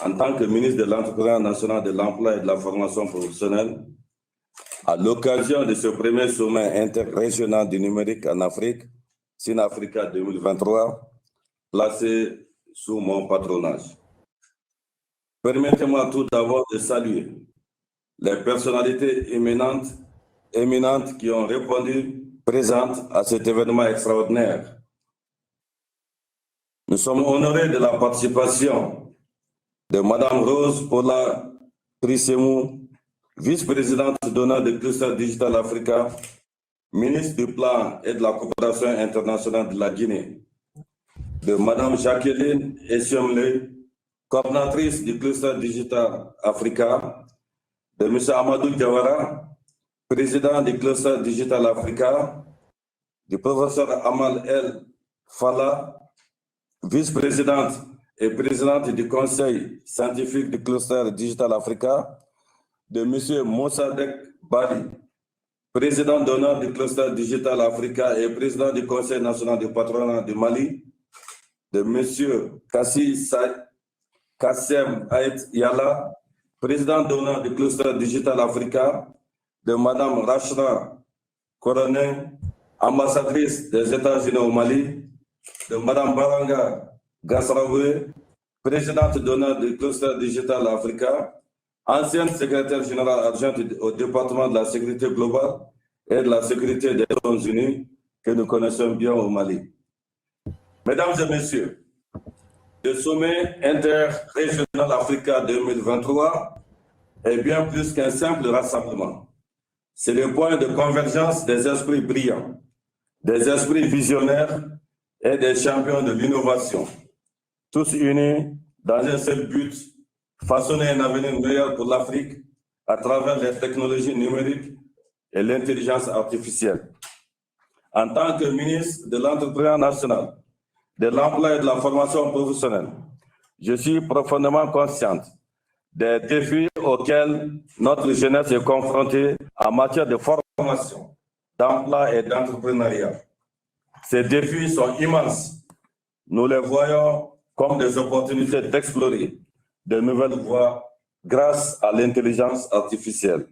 en tant que ministre de l'Entrepreneuriat national, de l'Emploi et de la formation professionnelle à l'occasion de ce premier sommet interrégional du numérique en Afrique, SINAFRICA 2023, placé sous mon patronage. Permettez-moi tout d'abord de saluer les personnalités éminentes qui ont répondu présentes à cet événement extraordinaire. Nous sommes honorés de la participation de Mme Rose Paula Trisemou, vice-présidente d'honneur de Cluster Digital Africa, ministre du Plan et de la Coopération internationale de la Guinée, de Mme Jacqueline Essiomle, coordinatrice du Cluster Digital Africa, de M. Amadou Diawara, président du Cluster Digital Africa, du professeur Amal El Fala, vice-présidente et présidente du Conseil scientifique du Cluster Digital Africa, de M. Mossadegh Badi, président d'honneur du Cluster Digital Africa et président du Conseil national du patronat du Mali, de M. Kassem Aït Yala, président d'honneur du Cluster Digital Africa, de Mme Rachna Koroné, ambassadrice des États-Unis au Mali, de Mme Baranga Gassraoui, présidente d'honneur du Cluster Digital Africa, ancienne secrétaire générale adjointe au département de la sécurité globale et de la sécurité des Nations Unies, que nous connaissons bien au Mali. Mesdames et messieurs, le sommet interrégional Africa 2023 est bien plus qu'un simple rassemblement. C'est le point de convergence des esprits brillants, des esprits visionnaires et des champions de l'innovation, tous unis dans un seul but, façonner un avenir meilleur pour l'Afrique à travers les technologies numériques et l'intelligence artificielle. En tant que ministre de l'Entrepreneuriat national, de l'Emploi et de la formation professionnelle, je suis profondément consciente des défis auxquels notre jeunesse est confrontée en matière de formation, d'emploi et d'entrepreneuriat. Ces défis sont immenses. Nous les voyons comme des opportunités d'explorer de nouvelles voies grâce à l'intelligence artificielle.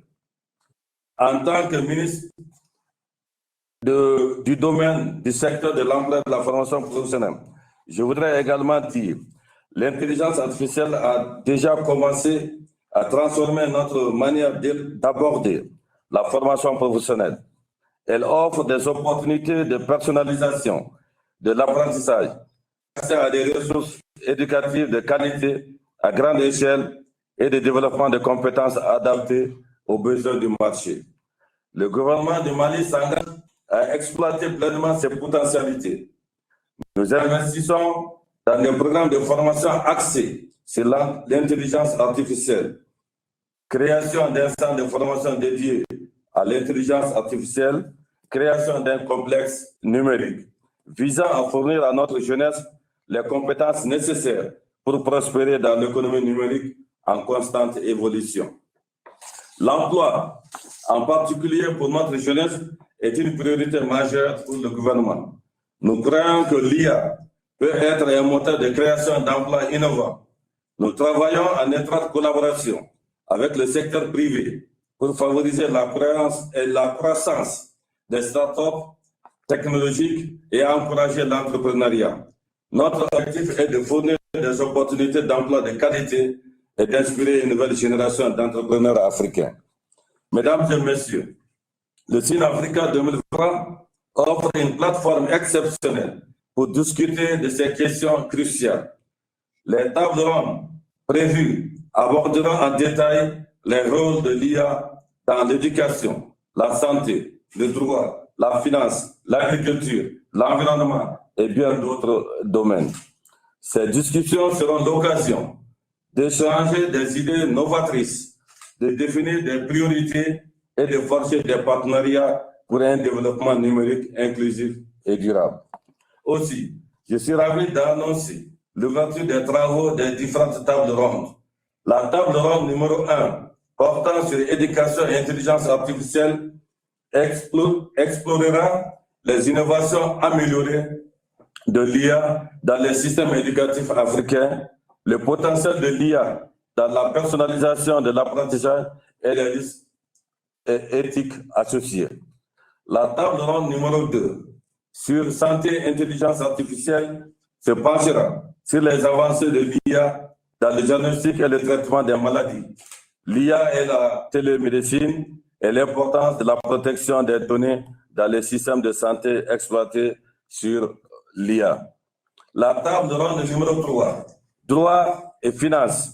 En tant que ministre du domaine du secteur de l'emploi et de la formation professionnelle, je voudrais également dire l'intelligence artificielle a déjà commencé à transformer notre manière d'aborder la formation professionnelle. Elle offre des opportunités de personnalisation, de l'apprentissage, accès à des ressources éducatives de qualité à grande échelle et de développement de compétences adaptées aux besoins du marché. Le gouvernement du Mali s'engage à exploiter pleinement ses potentialités. Nous investissons dans des programmes de formation axés sur l'intelligence artificielle, création d'un centre de formation dédié à l'intelligence artificielle, création d'un complexe numérique visant à fournir à notre jeunesse les compétences nécessaires pour prospérer dans l'économie numérique en constante évolution. L'emploi, en particulier pour notre jeunesse, est une priorité majeure pour le gouvernement. Nous croyons que l'IA peut être un moteur de création d'emplois innovants. Nous travaillons en étroite collaboration avec le secteur privé pour favoriser la croissance des startups technologiques et encourager l'entrepreneuriat. Notre objectif est de fournir des opportunités d'emploi de qualité et d'inspirer une nouvelle génération d'entrepreneurs africains. Mesdames et messieurs, le SINAFRICA 2023 offre une plateforme exceptionnelle pour discuter de ces questions cruciales. Les tables rondes prévues aborderont en détail les rôles de l'IA dans l'éducation, la santé, le droit, la finance, l'agriculture, l'environnement et bien d'autres domaines. Ces discussions seront l'occasion d'échanger des idées novatrices, de définir des priorités et de forger des partenariats pour un développement numérique inclusif et durable. Aussi, je suis ravi d'annoncer l'ouverture des travaux des différentes tables rondes. La table ronde numéro 1, portant sur l'éducation et l'intelligence artificielle, explorera les innovations améliorées de l'IA dans les systèmes éducatifs africains, le potentiel de l'IA dans la personnalisation de l'apprentissage et les risques éthiques associés. La table ronde numéro 2 sur santé et intelligence artificielle se penchera sur les avancées de l'IA dans le diagnostic et le traitement des maladies, l'IA et la télémédecine et l'importance de la protection des données dans les systèmes de santé exploités sur l'IA. La table ronde numéro 3, droit et finances,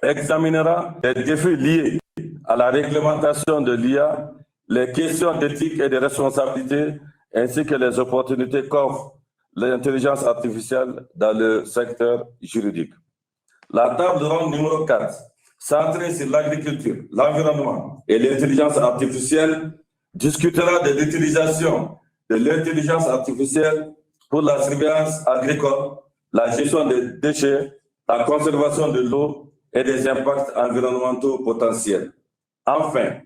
examinera les défis liés à la réglementation de l'IA, les questions d'éthique et de responsabilité, ainsi que les opportunités qu'offre l'intelligence artificielle dans le secteur juridique. La table ronde numéro 4, centrée sur l'agriculture, l'environnement et l'intelligence artificielle, discutera de l'utilisation de l'intelligence artificielle pour la surveillance agricole, la gestion des déchets, la conservation de l'eau et des impacts environnementaux potentiels. Enfin,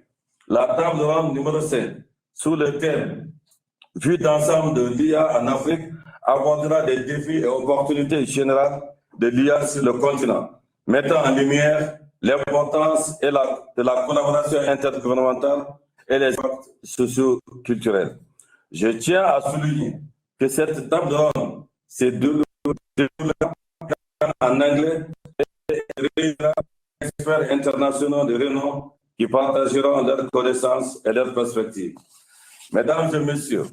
la table ronde numéro 5, sous le thème « Vue d'ensemble de l'IA en Afrique », abordera des défis et opportunités générales de l'IA sur le continent, mettant en lumière l'importance de la collaboration intergouvernementale et les impacts socio-culturels. Je tiens à souligner que cette table ronde s'est déroulée en anglais et réunira des experts internationaux de renom qui partageront leurs connaissances et leurs perspectives. Mesdames et messieurs,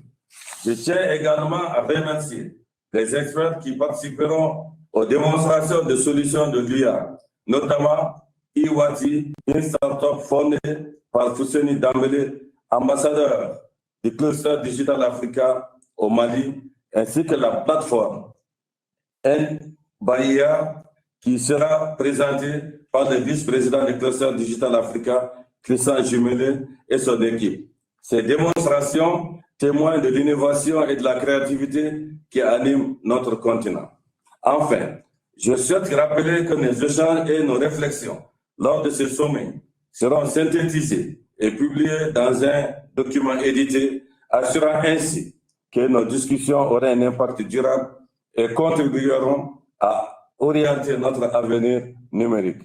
je tiens également à remercier les experts qui participeront aux démonstrations de solutions de l'IA, notamment Iwati, une start-up fondée par Fousseni Dambélé, ambassadeur du cluster Digital Africa au Mali, ainsi que la plateforme Nbaïa, qui sera présentée par le vice-président du cluster Digital Africa, Christian Jumelé, et son équipe. Ces démonstrations témoignent de l'innovation et de la créativité qui animent notre continent. Enfin, je souhaite rappeler que nos échanges et nos réflexions lors de ce sommet seront synthétisés et publiés dans un document édité, assurant ainsi que nos discussions auront un impact durable et contribueront à orienter notre avenir numérique.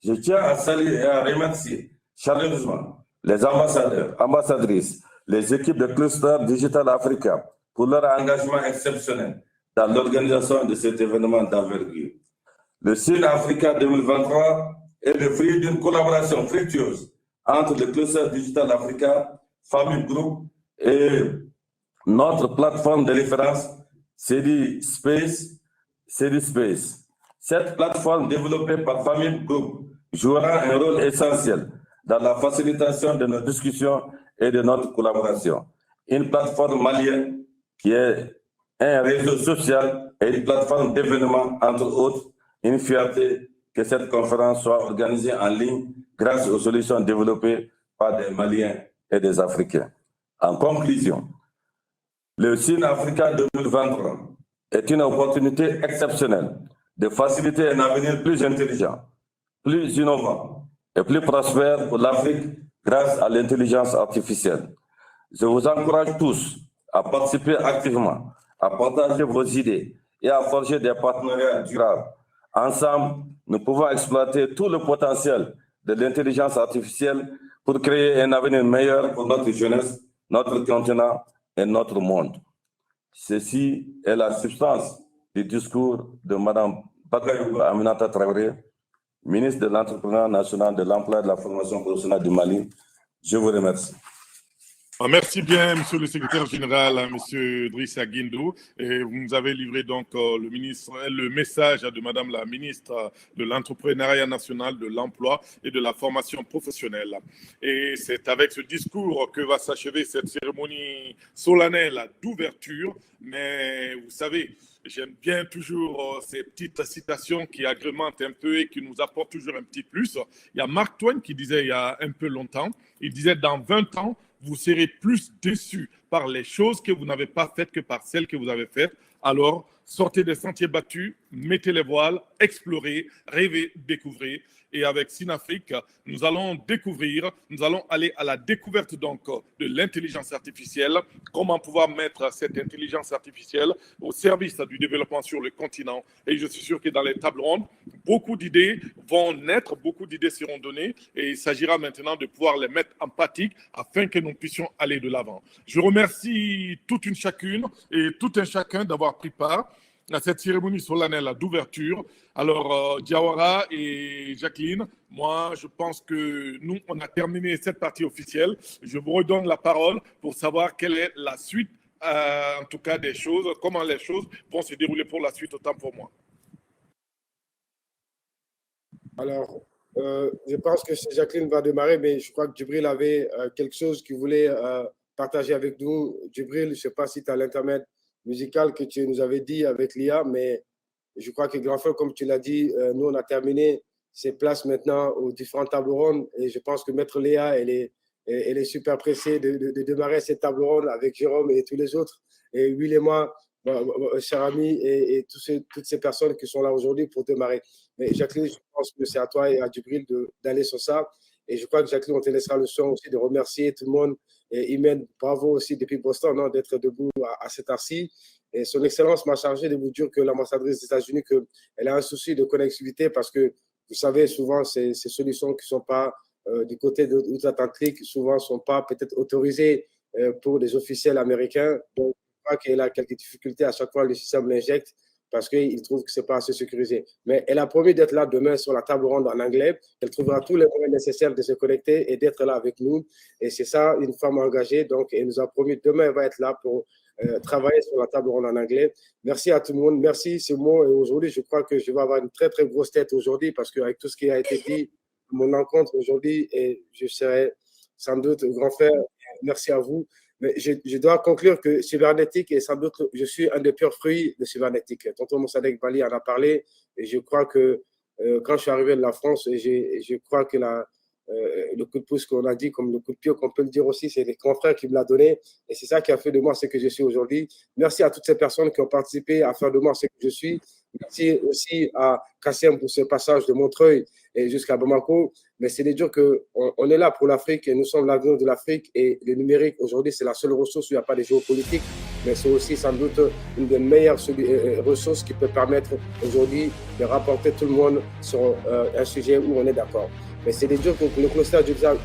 Je tiens à saluer et à remercier chaleureusement les ambassadeurs, ambassadrices, les équipes de Cluster Digital Africa pour leur engagement exceptionnel dans l'organisation de cet événement d'envergure. Le Sud Africa 2023 est le fruit d'une collaboration fructueuse entre le Cluster Digital Africa, Family Group et notre plateforme de référence CD Space. Cette plateforme développée par Family Group jouera un rôle essentiel dans la facilitation de nos discussions et de notre collaboration. Une plateforme malienne qui est un réseau social et une plateforme d'événements, entre autres, une fierté que cette conférence soit organisée en ligne grâce aux solutions développées par des Maliens et des Africains. En conclusion, le Sud Africa 2023 est une opportunité exceptionnelle de faciliter un avenir plus intelligent, plus innovant et plus prospère pour l'Afrique grâce à l'intelligence artificielle. Je vous encourage tous à participer activement, à partager vos idées et à forger des partenariats durables. Ensemble, nous pouvons exploiter tout le potentiel de l'intelligence artificielle pour créer un avenir meilleur pour notre jeunesse, notre continent et notre monde. Ceci est la substance du discours de Mme Bakayoko Aminata Traoré, ministre de l'Entrepreneuriat national, de l'Emploi et de la formation professionnelle du Mali. Je vous remercie. Merci bien, Monsieur le Secrétaire général, Monsieur Drissa Guindo. Et vous nous avez livré donc le message de Madame la ministre de l'Entrepreneuriat national, de l'Emploi et de la formation professionnelle. Et c'est avec ce discours que va s'achever cette cérémonie solennelle d'ouverture. Mais vous savez, j'aime bien toujours ces petites citations qui agrémentent un peu et qui nous apportent toujours un petit plus. Il y a Mark Twain qui disait il y a un peu longtemps, il disait dans 20 ans, vous serez plus déçus par les choses que vous n'avez pas faites que par celles que vous avez faites. Alors, sortez des sentiers battus, mettez les voiles, explorez, rêvez, découvrez. Et avec Synafrique, nous allons aller à la découverte donc de l'intelligence artificielle, comment pouvoir mettre cette intelligence artificielle au service du développement sur le continent. Et je suis sûr que dans les tables rondes, beaucoup d'idées vont naître, beaucoup d'idées seront données et il s'agira maintenant de pouvoir les mettre en pratique afin que nous puissions aller de l'avant. Je remercie toute une chacune et tout un chacun d'avoir pris part à cette cérémonie solennelle d'ouverture. Alors, Diawara et Jacqueline, moi, je pense que nous, on a terminé cette partie officielle. Je vous redonne la parole pour savoir quelle est la suite, en tout cas, des choses, comment les choses vont se dérouler pour la suite, autant pour moi. Alors, je pense que Jacqueline va démarrer, mais je crois que Djibril avait quelque chose qu'il voulait partager avec nous. Djibril, je ne sais pas si tu as l'intermède musical que tu nous avais dit avec l'IA, mais je crois que grand frère, comme tu l'as dit, nous, on a terminé ses places maintenant aux différentes tables rondes et je pense que Maître Léa, elle est super pressée de démarrer cette table ronde avec Jérôme et tous les autres. Et Will et moi, cher ami, et toutes ces personnes qui sont là aujourd'hui pour démarrer. Mais Jacqueline, je pense que c'est à toi et à Djibril d'aller sur ça. Et je crois que Jacqueline, on te laissera le soin aussi de remercier tout le monde. Et Imen, bravo aussi depuis Boston d'être debout à cette heure-ci. Et son Excellence m'a chargé de vous dire que l'ambassadrice des États-Unis, qu'elle a un souci de connectivité parce que, vous savez, souvent, ces solutions qui ne sont pas du côté de l'outre-Atlantique, souvent ne sont pas peut-être autorisées pour les officiels américains. Donc, je crois qu'elle a quelques difficultés à chaque fois, le système l'injecte parce qu'il trouve que ce n'est pas assez sécurisé. Mais elle a promis d'être là demain sur la table ronde en anglais. Elle trouvera tous les moyens nécessaires de se connecter et d'être là avec nous. Et c'est ça, une femme engagée. Donc, elle nous a promis demain, elle va être là pour travailler sur la table ronde en anglais. Merci à tout le monde. Merci, c'est moi. Et aujourd'hui, je crois que je vais avoir une très, très grosse tête aujourd'hui parce qu'avec tout ce qui a été dit, mon encontre aujourd'hui, et je serai sans doute grand frère. Merci à vous. Mais je dois conclure que cybernétique est sans doute, je suis un des purs fruits de cybernétique. Tonton Moussadek Bali en a parlé et je crois que quand je suis arrivé de la France, je crois que le coup de pouce qu'on a dit, comme le coup de pied qu'on peut le dire aussi, c'est les confrères qui me l'ont donné et c'est ça qui a fait de moi ce que je suis aujourd'hui. Merci à toutes ces personnes qui ont participé à faire de moi ce que je suis. Merci aussi à Kassem pour ce passage de Montreuil et jusqu'à Bamako. Mais c'est de dire qu'on est là pour l'Afrique et nous sommes l'avenir de l'Afrique et le numérique aujourd'hui c'est la seule ressource où il n'y a pas de géopolitique, mais c'est aussi sans doute une des meilleures ressources qui peut permettre aujourd'hui de rapporter tout le monde sur un sujet où on est d'accord. Mais c'est de dire que le cluster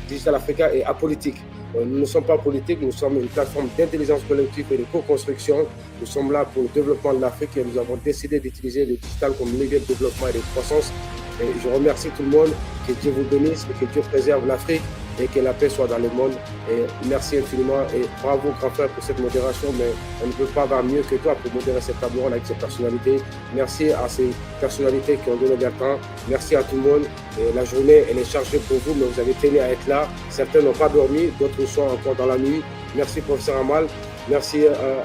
Digital Africa est apolitique. Nous ne sommes pas politiques, nous sommes une plateforme d'intelligence collective et de co-construction. Nous sommes là pour le développement de l'Afrique et nous avons décidé d'utiliser le digital comme levier de développement et de croissance. Et je remercie tout le monde, que Dieu vous bénisse, que Dieu préserve l'Afrique et que la paix soit dans le monde. Et merci infiniment et bravo grand frère pour cette modération, mais on ne peut pas avoir mieux que toi pour modérer cette table ronde avec ces personnalités. Merci à ces personnalités qui ont donné leur temps. Merci à tout le monde. Et la journée, elle est chargée pour vous, mais vous avez tenu à être là. Certains n'ont pas dormi, d'autres sont encore dans la nuit. Merci professeur Amal, merci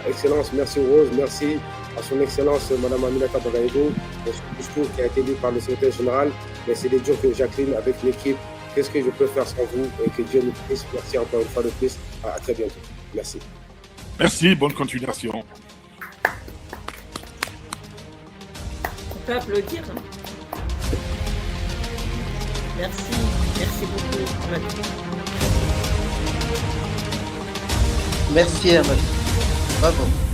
Excellence, merci Rose, merci à son Excellence Mme Aminata Bagaïdo pour ce discours qui a été lu par le secrétaire général. Mais c'est des jours que Jacqueline, avec l'équipe, qu'est-ce que je peux faire sans vous et que Dieu nous bénisse. Merci encore une fois de plus. À très bientôt. Merci. Merci, bonne continuation. On peut applaudir. Merci, merci beaucoup. Merci Amal. Bravo.